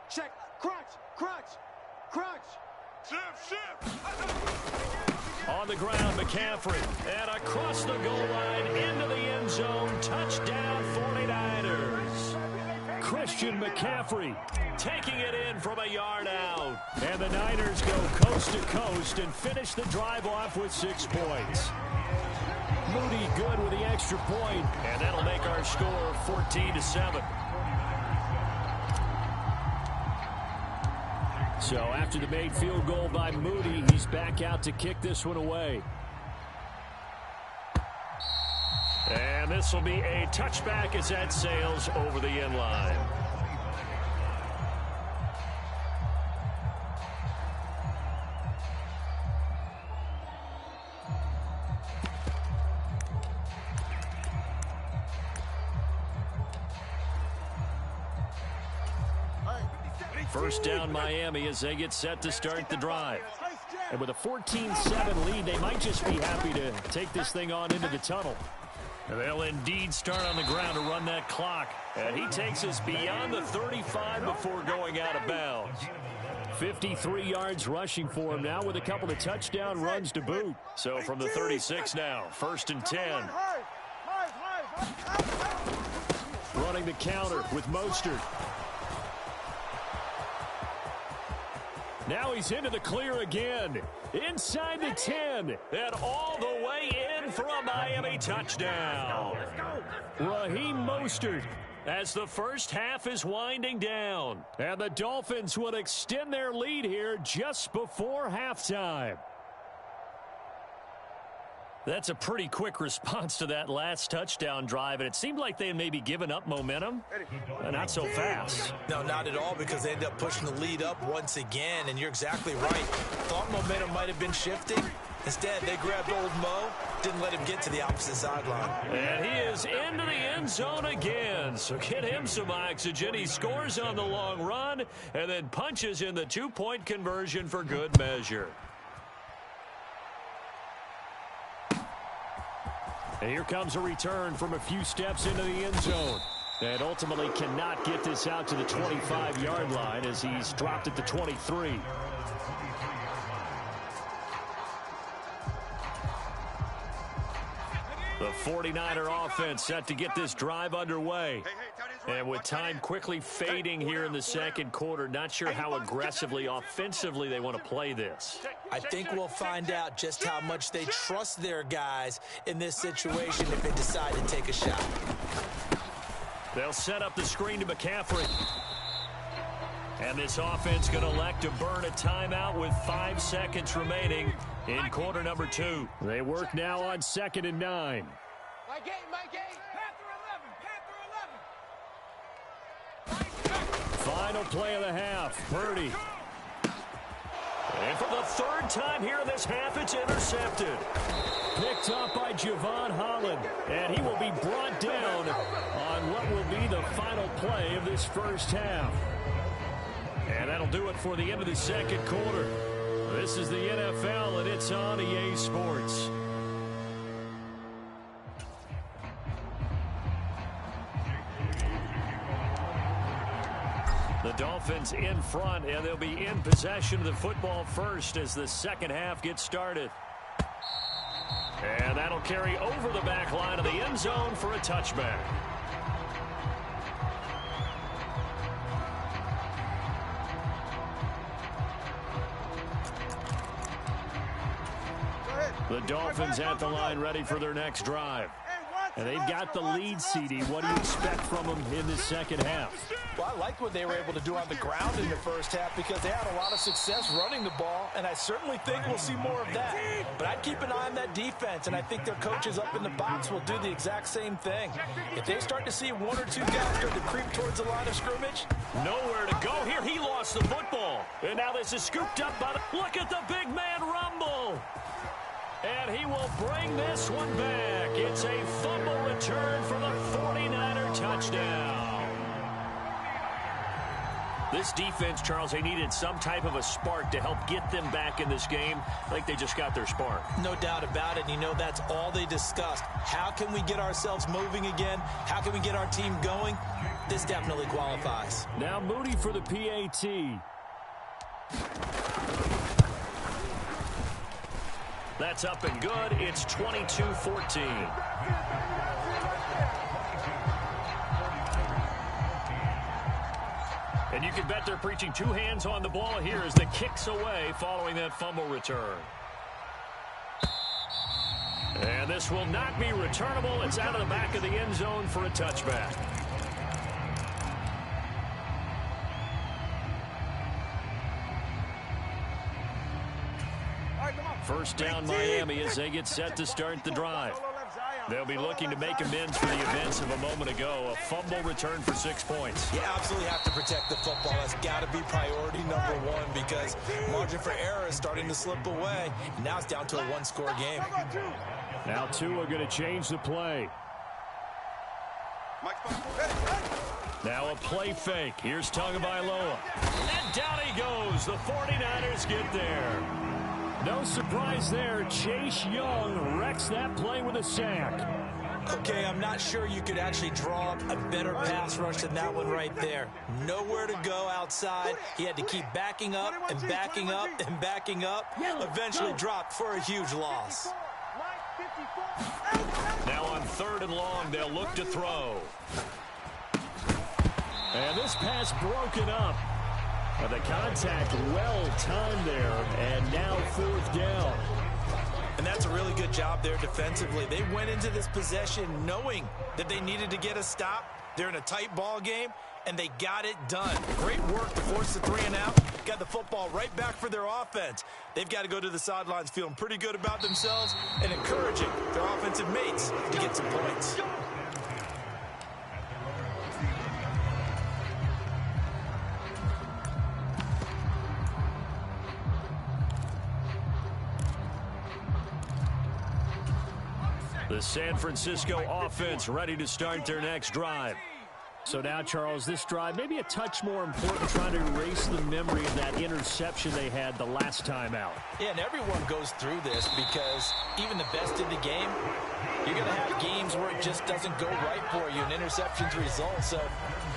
Check. Crunch, crunch, crunch. Shift. On the ground, McCaffrey. And across the goal line into the end zone. Touchdown, 49ers. Christian McCaffrey taking it in from a yard out. And the Niners go coast to coast and finish the drive off with 6 points. Moody good with the extra point, and that'll make our score 14-7. So after the made field goal by Moody, he's back out to kick this one away. And this will be a touchback as that sails over the end line. First down Miami as they get set to start the drive. And with a 14-7 lead, they might just be happy to take this thing on into the tunnel. And they'll indeed start on the ground to run that clock. And he takes us beyond the 35 before going out of bounds. 53 yards rushing for him now with a couple of touchdown runs to boot. So from the 36 now, 1st and 10. Running the counter with Mostert. Now he's into the clear again. Inside the 10. And all the way in for a Miami touchdown. Raheem Mostert as the first half is winding down. And the Dolphins will extend their lead here just before halftime. That's a pretty quick response to that last touchdown drive, and it seemed like they had maybe given up momentum. Not so fast. No, not at all, because they ended up pushing the lead up once again, and you're exactly right. Thought momentum might have been shifting. Instead, they grabbed old Mo, didn't let him get to the opposite sideline. And he is into the end zone again, so get him some oxygen. He scores on the long run and then punches in the two-point conversion for good measure. And here comes a return from a few steps into the end zone. And ultimately cannot get this out to the 25-yard line as he's dropped at the 23. The 49er offense set to get this drive underway. And with time quickly fading here in the second quarter, not sure how aggressively, offensively they want to play this. I think we'll find out just how much they trust their guys in this situation if they decide to take a shot. They'll set up the screen to McCaffrey. And this offense going to elect to burn a timeout with 5 seconds remaining in quarter number 2. They work now on 2nd and 9. My game, Panther 11. Final play of the half. Purdy. And for the 3rd time here in this half, it's intercepted. Picked up by Javon Holland. And he will be brought down on what will be the final play of this first half. And that'll do it for the end of the second quarter. This is the NFL, and it's on EA Sports. The Dolphins in front, and they'll be in possession of the football first as the second half gets started. And that'll carry over the back line of the end zone for a touchback. The Dolphins at the line ready for their next drive. And they've got the lead, CD. What do you expect from them in this second half? Well, I liked what they were able to do on the ground in the first half because they had a lot of success running the ball, and I certainly think we'll see more of that. But I'd keep an eye on that defense, and I think their coaches up in the box will do the exact same thing. If they start to see 1 or 2 guys start to creep towards the line of scrimmage. Nowhere to go here. He lost the football. And now this is scooped up by the... Look at the big man rumble. And he will bring this one back. It's a fumble return for the 49er touchdown. This defense, Charles, they needed some type of a spark to help get them back in this game. I think they just got their spark. No doubt about it. You know, that's all they discussed. How can we get ourselves moving again? How can we get our team going? This definitely qualifies. Now Moody for the PAT. That's up and good. It's 22-14. And you can bet they're preaching 2 hands on the ball here as the kick's away following that fumble return. And this will not be returnable. It's out of the back of the end zone for a touchback. First down Miami as they get set to start the drive. They'll be looking to make amends for the events of a moment ago. A fumble return for 6 points. You absolutely have to protect the football. That's got to be priority number 1 because margin for error is starting to slip away. And now it's down to a 1-score game. Now 2 are going to change the play. Now a play fake. Here's Tagovailoa. And down he goes. The 49ers get there. No surprise there. Chase Young wrecks that play with a sack. Okay, I'm not sure you could actually draw up a better pass rush than that one right there. Nowhere to go outside. He had to keep backing up and backing up and backing up. Eventually dropped for a huge loss. Now on 3rd and long, they'll look to throw. And this pass broken up. The contact well-timed there, and now 4th down. And that's a really good job there defensively. They went into this possession knowing that they needed to get a stop. They're in a tight ball game, and they got it done. Great work to force the 3 and out. Got the football right back for their offense. They've got to go to the sidelines feeling pretty good about themselves and encouraging their offensive mates to get some points. The San Francisco offense ready to start their next drive. So now, Charles, this drive maybe a touch more important, trying to erase the memory of that interception they had the last time out. Yeah, and everyone goes through this because even the best in the game, you're going to have games where it just doesn't go right for you, and interceptions result. So,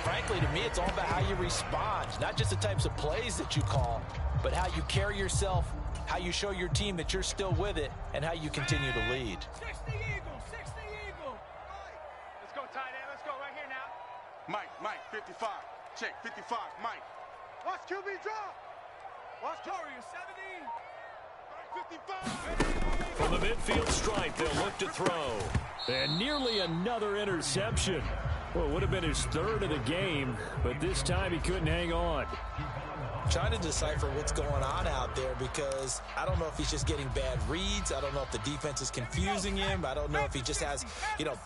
frankly, to me, it's all about how you respond, not just the types of plays that you call, but how you carry yourself, how you show your team that you're still with it, and how you continue to lead. 60 Eagles, 60 Eagles. Let's go, tight end. Let's go right here now. Mike, 55. Check, 55, Mike. Watch QB drop. Watch Warriors, 70. 55. From the midfield stripe, they'll look to throw. And nearly another interception. Well, it would have been his third of the game, but this time he couldn't hang on. Trying to decipher what's going on out there because I don't know if he's just getting bad reads. I don't know if the defense is confusing him. I don't know if he just has,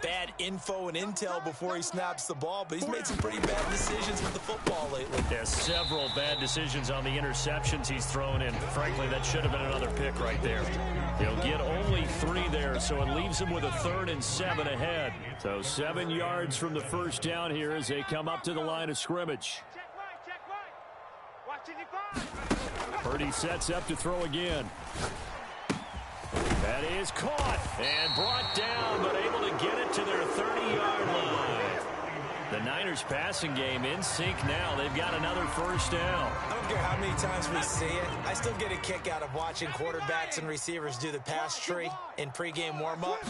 bad info and intel before he snaps the ball. But he's made some pretty bad decisions with the football lately. There's several bad decisions on the interceptions he's thrown in. Frankly, that should have been another pick right there. He'll get only 3 there, so it leaves him with a 3rd and 7 ahead. So 7 yards from the first down here as they come up to the line of scrimmage. Purdy sets up to throw again. That is caught and brought down, but able to get it to their 30-yard line. The Niners passing game in sync now. They've got another first down. I don't care how many times we see it. I still get a kick out of watching quarterbacks and receivers do the pass tree in pregame warm-up.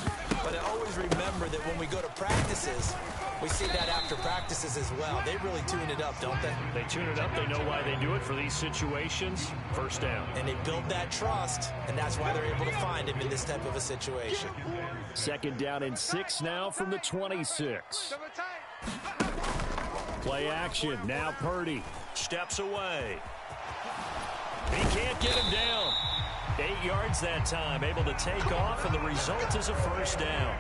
But I always remember that when we go to practices, we see that after practices as well. They really tune it up, don't they? They tune it up. They know why they do it for these situations. First down. And they build that trust, and that's why they're able to find him in this type of a situation. 2nd down and 6 now from the 26. Play action. Now Purdy Steps away. He can't get him down. 8 yards that time. Able to take off, and the result is a first down.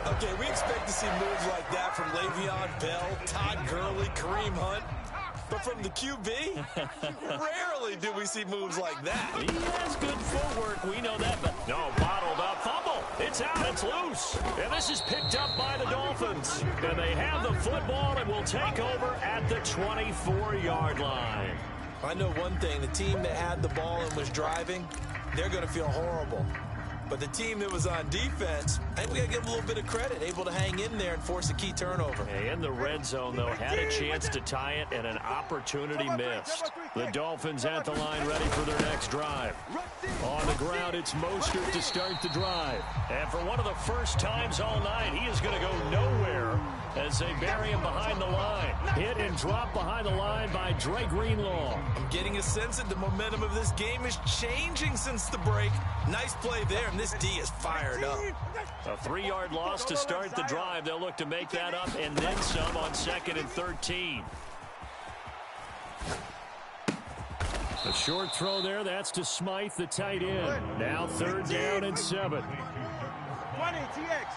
Okay, we expect to see moves like that from Le'Veon Bell, Todd Gurley, Kareem Hunt. But from the QB, rarely do we see moves like that. He has good footwork. We know that. But no, bottled up. Fumble. It's out. It's loose. And this is picked up by the Dolphins. And they have the football and will take over at the 24-yard line. I know one thing. The team that had the ball and was driving, they're going to feel horrible. But the team that was on defense, I think we got to give them a little bit of credit, able to hang in there and force a key turnover. In the red zone, though, had a chance to tie it and an opportunity missed. The Dolphins at the line ready for their next drive. On the ground, it's Mostert to start the drive. And for one of the first times all night, he is going to go nowhere as they bury him behind the line. Hit and drop behind the line by Dre Greenlaw. I'm getting a sense that the momentum of this game is changing since the break. Nice play there, and this D is fired up. A 3-yard loss to start the drive. They'll look to make that up and then some on 2nd and 13. A short throw there. That's to Smythe, the tight end. Now 3rd down and 7. 20, TX.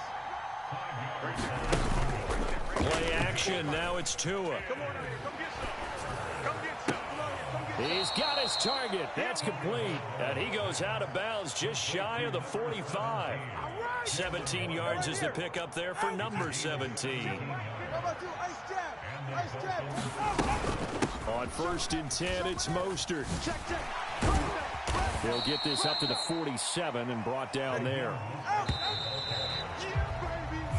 Play action. Now it's Tua. Come on, come get some. Come get some. Come on, come get He's got his target. That's complete. And he goes out of bounds just shy of the 45. 17 yards is the pickup there for number 17. On 1st and 10, it's Mostert. He'll get this up to the 47 and brought down there.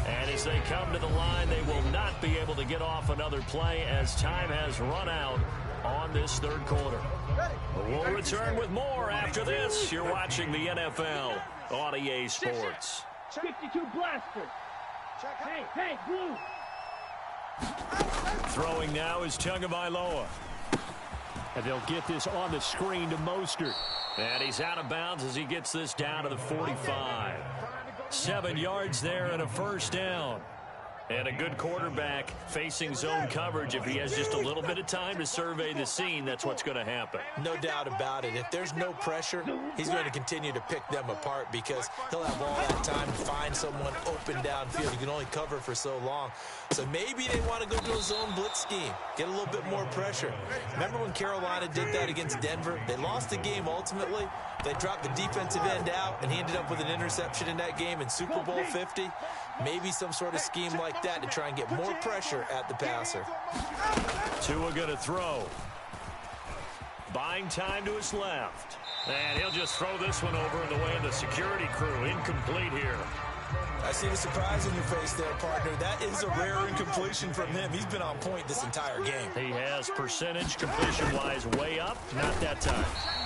And as they come to the line, they will not be able to get off another play as time has run out on this 3rd quarter. We'll return with more after this. You're watching the NFL on EA Sports. 52 blaster. Hey, blue. Throwing now is Tagovailoa. And they'll get this on the screen to Mostert. And he's out of bounds as he gets this down to the 45. 7 yards there and a first down. And a good quarterback facing zone coverage, if he has just a little bit of time to survey the scene, that's what's going to happen. No doubt about it. If there's no pressure, he's going to continue to pick them apart because he'll have all that time to find someone open downfield. He can only cover for so long. So maybe they want to go to a zone blitz scheme, get a little bit more pressure. Remember when Carolina did that against Denver? They lost the game ultimately. They dropped the defensive end out, and he ended up with an interception in that game in Super Bowl 50. Maybe some sort of scheme like that to try and get more pressure at the passer. Tua going to throw. Buying time to his left. And he'll just throw this one over in the way of the security crew. Incomplete here. I see the surprise in your face there, partner. That is a rare incompletion from him. He's been on point this entire game. He has percentage completion-wise way up. Not that time.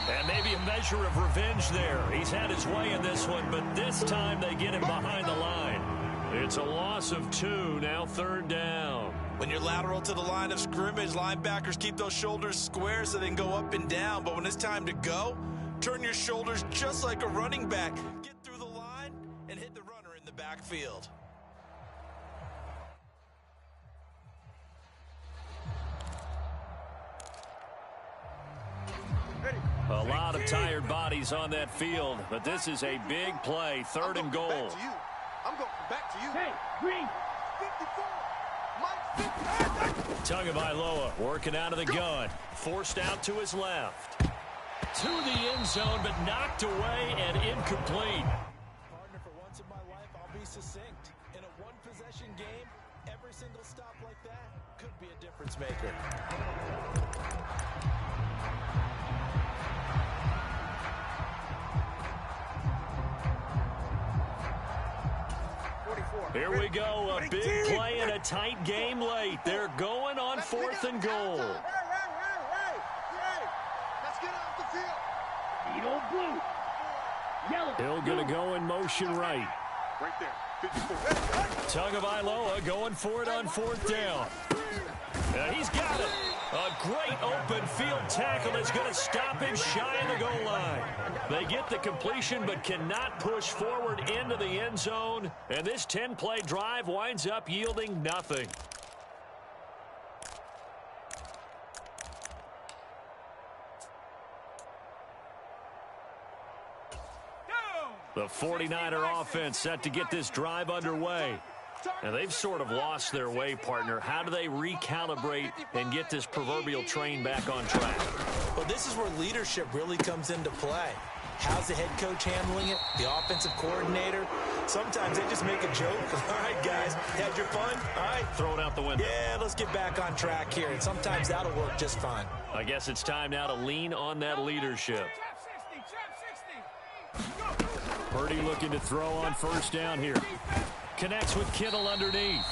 And maybe a measure of revenge there. He's had his way in this one, but this time they get him behind the line. It's a loss of 2, now 3rd down. When you're lateral to the line of scrimmage, linebackers keep those shoulders square so they can go up and down. But when it's time to go, turn your shoulders just like a running back. Get through the line and hit the runner in the backfield. A lot of tired bodies on that field, but this is a big play, 3rd and goal. I'm going back to you. Hey, Green. 54. Mike, Tagovailoa working out of the gun. Forced out to his left. To the end zone, but knocked away and incomplete. Partner, for once in my life, I'll be succinct. In a one-possession game, every single stop like that could be a difference maker. Here we go, a big play in a tight game late. They're going on 4th and goal. Hey. Let's get off the field. Need old blue. Yellow. Hill going to go in motion right. Right there. 54. Tagovailoa going for it on 4th down. And he's got it. A great open field tackle is going to stop him shy of the goal line. They get the completion but cannot push forward into the end zone. And this 10-play drive winds up yielding nothing. The 49er offense set to get this drive underway. And they've sort of lost their way, partner. How do they recalibrate and get this proverbial train back on track? Well, this is where leadership really comes into play. How's the head coach handling it? The offensive coordinator? Sometimes they just make a joke. All right, guys, had your fun? All right. Throw it out the window. Yeah, let's get back on track here. And sometimes that'll work just fine. I guess it's time now to lean on that leadership. Purdy looking to throw on 1st down here. Connects with Kittle underneath.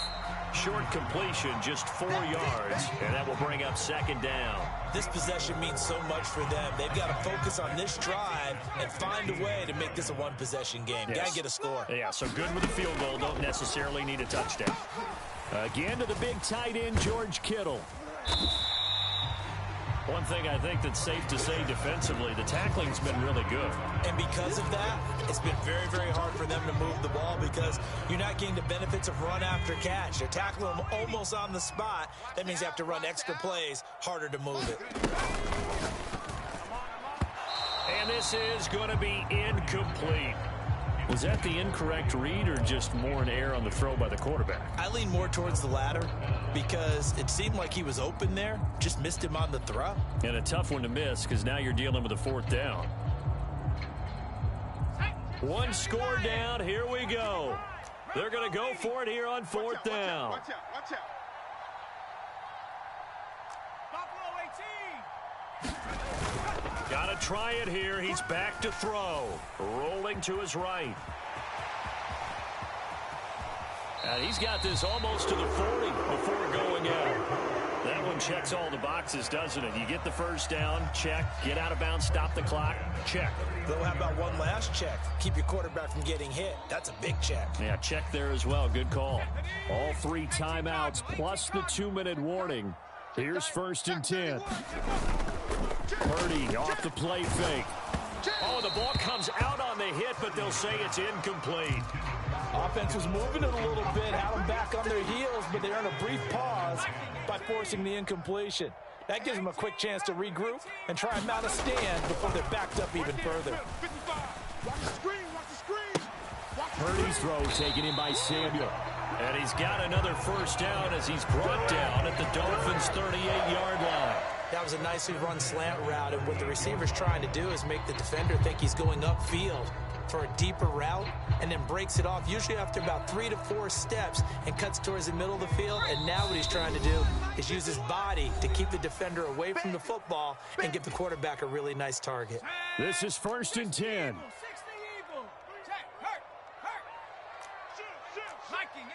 Short completion, just 4 yards, and that will bring up 2nd down. This possession means so much for them. They've got to focus on this drive and find a way to make this a one-possession game. Yes. Got to get a score. Yeah, so good with a field goal. Don't necessarily need a touchdown. Again to the big tight end, George Kittle. One thing I think that's safe to say defensively, the tackling's been really good. And because of that, it's been very, very hard for them to move the ball because you're not getting the benefits of run after catch. They're tackling them almost on the spot. That means you have to run extra plays, harder to move it. And this is going to be incomplete. Was that the incorrect read or just more an error on the throw by the quarterback? I lean more towards the latter because it seemed like he was open there, just missed him on the throw. And a tough one to miss because now you're dealing with a 4th down. One score down, here we go. They're going to go for it here on 4th down. Watch out. Got to try it here. He's back to throw. Rolling to his right. And he's got this almost to the 40 before going out. That one checks all the boxes, doesn't it? You get the 1st down, check. Get out of bounds, stop the clock, check. Though how about one last check? Keep your quarterback from getting hit. That's a big check. Yeah, check there as well. Good call. All 3 timeouts plus the 2-minute warning. Here's 1st and 10. Purdy off the play fake. Oh, the ball comes out on the hit, but they'll say it's incomplete. Offense was moving it a little bit, had them back on their heels, but they earned a brief pause by forcing the incompletion. That gives them a quick chance to regroup and try and mount a stand before they're backed up even further. Purdy's throw taken in by Samuel. And he's got another first down as he's brought down at the Dolphins' 38-yard line. That was a nicely run slant route, and what the receiver's trying to do is make the defender think he's going upfield for a deeper route, and then breaks it off, usually after about 3 to 4 steps, and cuts towards the middle of the field. And now what he's trying to do is use his body to keep the defender away from the football and give the quarterback a really nice target. This is 1st and 10. Hiking 18.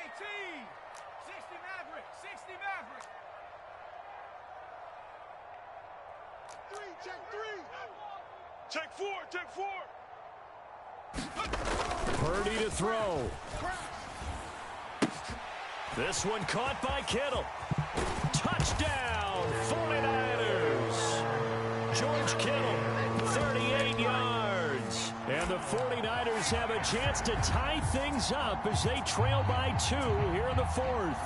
60 Maverick. 60 Maverick. 3, check 3. Check 4, check 4. Purdy to throw. This one caught by Kittle. Touchdown, 49ers. George Kittle, 38 yards. And the 49ers have a chance to tie things up as they trail by 2 here in the 4th.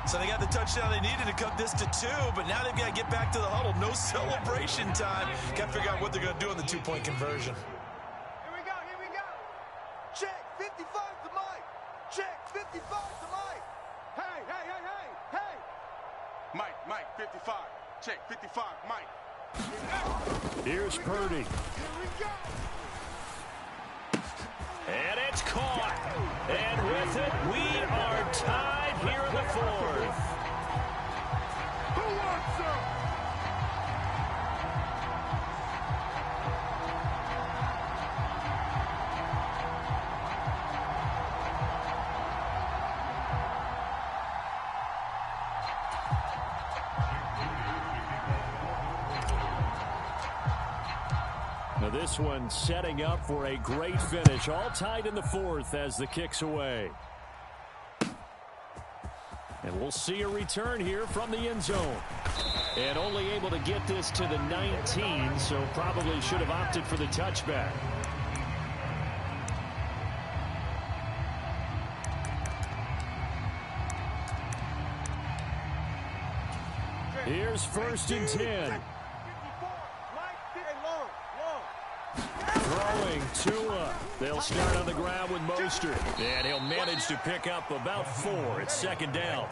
So they got the touchdown they needed to cut this to 2, but now they've got to get back to the huddle. No celebration time. Got to figure out what they're going to do on the 2-point conversion. Here we go, here we go. Check 55 to Mike. Check 55 to Mike. Hey, hey, hey, hey, hey. Mike, 55. Check 55, Mike. Here's Purdy. Here we go. And it's caught. And with it, we are tied here in the 4th. Who wants some? Now this one setting up for a great finish. All tied in the 4th as the kick's away. And we'll see a return here from the end zone. And only able to get this to the 19, so probably should have opted for the touchback. Here's 1st and 10. Throwing Tua. They'll start on the ground with Mostert. And he'll manage to pick up about 4. It's 2nd down.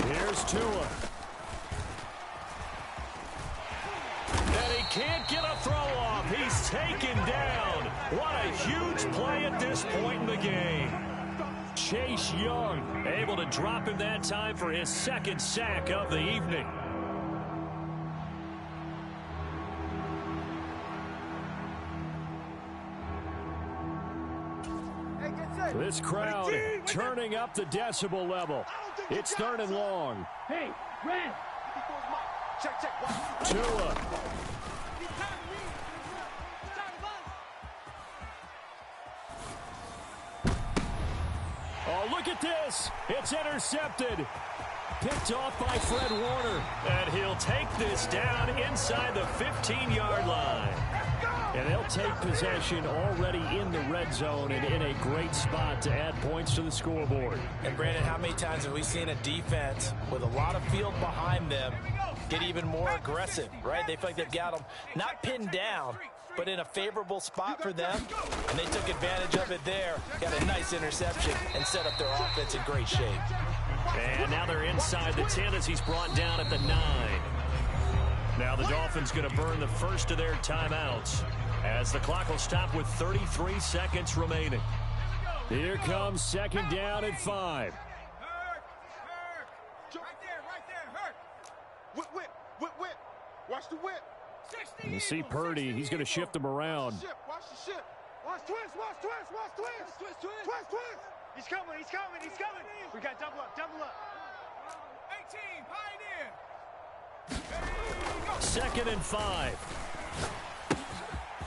Here's Tua. And he can't get a throw off. He's taken down. What a huge play at this point in the game. Chase Young able to drop him that time for his 2nd sack of the evening. This crowd turning up the decibel level. It's 3rd and long. Hey, Red. Check. Tua. Oh, look at this. It's intercepted. Picked off by Fred Warner. And he'll take this down inside the 15-yard line. And they'll take possession already in the red zone and in a great spot to add points to the scoreboard. And Brandon, how many times have we seen a defense with a lot of field behind them get even more aggressive, right? They feel like they've got them not pinned down, but in a favorable spot for them. And they took advantage of it there. Got a nice interception and set up their offense in great shape. And now they're inside the 10 as he's brought down at the 9. Now the Dolphins going to burn the first of their timeouts as the clock will stop with 33 seconds remaining. Here comes 2nd down at 5. Right there, hurt. Whip. Watch the whip. You see Purdy, he's going to shift them around. Watch the ship. Watch twist. He's coming. We got double up. 18, Pioneer. 2nd and 5.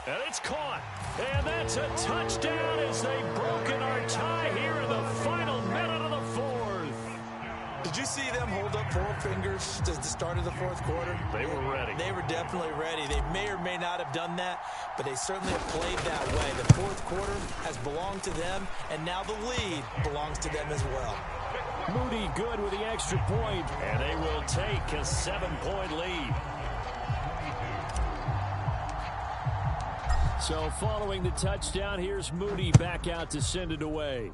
And it's caught. And that's a touchdown as they've broken our tie here in the final minute of the 4th. Did you see them hold up 4 fingers at the start of the fourth quarter? They were ready. They were definitely ready. They may or may not have done that, but they certainly have played that way. The fourth quarter has belonged to them, and now the lead belongs to them as well. Moody good with the extra point, and they will take a 7-point lead. So following the touchdown, here's Moody back out to send it away.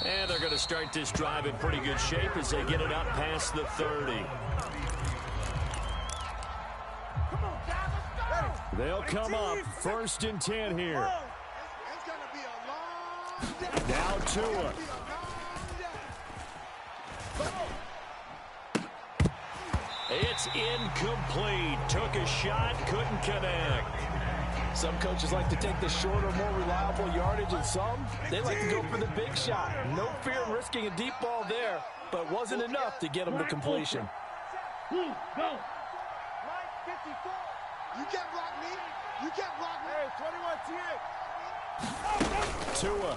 And they're going to start this drive in pretty good shape as they get it up past the 30. They'll come up 1st and 10 here. Now Tua. It's incomplete. Took a shot, couldn't connect. Some coaches like to take the shorter, more reliable yardage, and some, they like to go for the big shot. No fear in risking a deep ball there, but it wasn't enough to get them to completion. Go. Line 54. You can't block me. You can't block me. Hey, 21 Tua.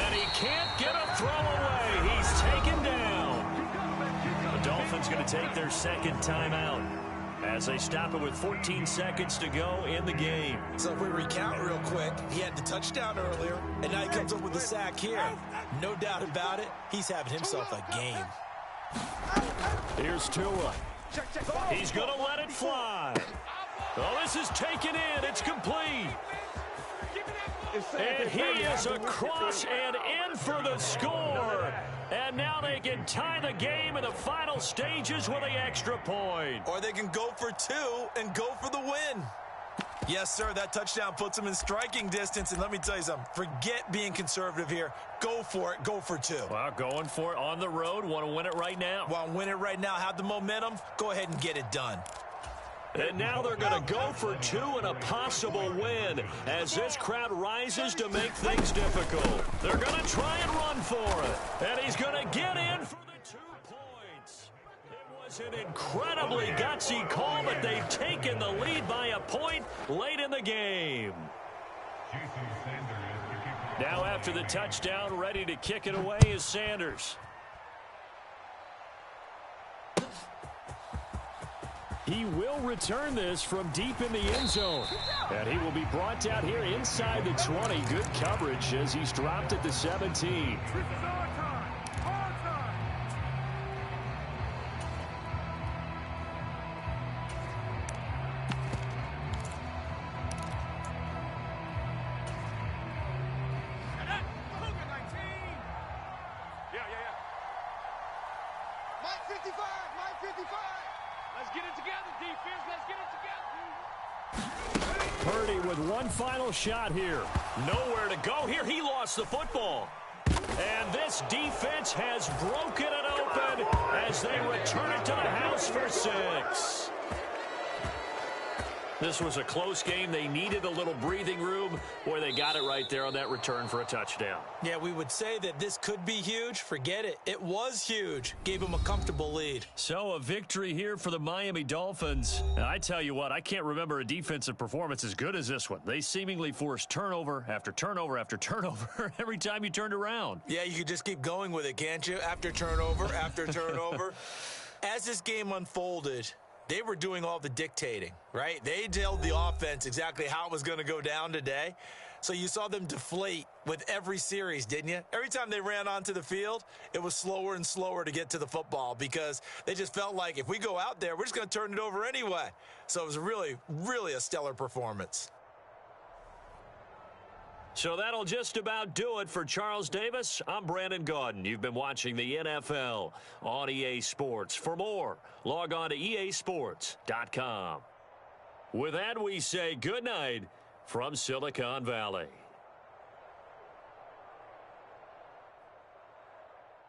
And he can't get a throw away. He's taken down. The Dolphins going to take their 2nd timeout as they stop it with 14 seconds to go in the game. So if we recount real quick, he had the touchdown earlier, and now he comes up with the sack here. No doubt about it, he's having himself a game. Here's Tua. He's going to let it fly. Oh, this is taken in. It's complete. And he is across and in for the score. And now they can tie the game in the final stages with the extra point. Or they can go for 2 and go for the win. Yes, sir, that touchdown puts them in striking distance. And let me tell you something, forget being conservative here. Go for it, go for 2. Well, going for it on the road. Want to win it right now. Want to win it right now, have the momentum, go ahead and get it done. And now they're going to go for 2 and a possible win as this crowd rises to make things difficult. They're going to try and run for it. And he's going to get in for the 2 points. It was an incredibly gutsy call, but they've taken the lead by a point late in the game. Now after the touchdown, ready to kick it away is Sanders. He will return this from deep in the end zone. And he will be brought down here inside the 20. Good coverage as he's dropped at the 17. Purdy with one final shot here. Nowhere to go here. He lost the football. And this defense has broken it open as they return it to the house for 6. This was a close game. They needed a little breathing room. Boy, they got it right there on that return for a touchdown. Yeah, we would say that this could be huge. Forget it. It was huge. Gave them a comfortable lead. So a victory here for the Miami Dolphins. And I tell you what, I can't remember a defensive performance as good as this one. They seemingly forced turnover after turnover after turnover every time you turned around. Yeah, you could just keep going with it, can't you? After turnover, after turnover. As this game unfolded, they were doing all the dictating, right? They told the offense exactly how it was going to go down today. So you saw them deflate with every series, didn't you? Every time they ran onto the field, it was slower and slower to get to the football because they just felt like if we go out there, we're just going to turn it over anyway. So it was really, really a stellar performance. So that'll just about do it for Charles Davis. I'm Brandon Gaudin. You've been watching the NFL on EA Sports. For more, log on to easports.com. With that, we say good night from Silicon Valley.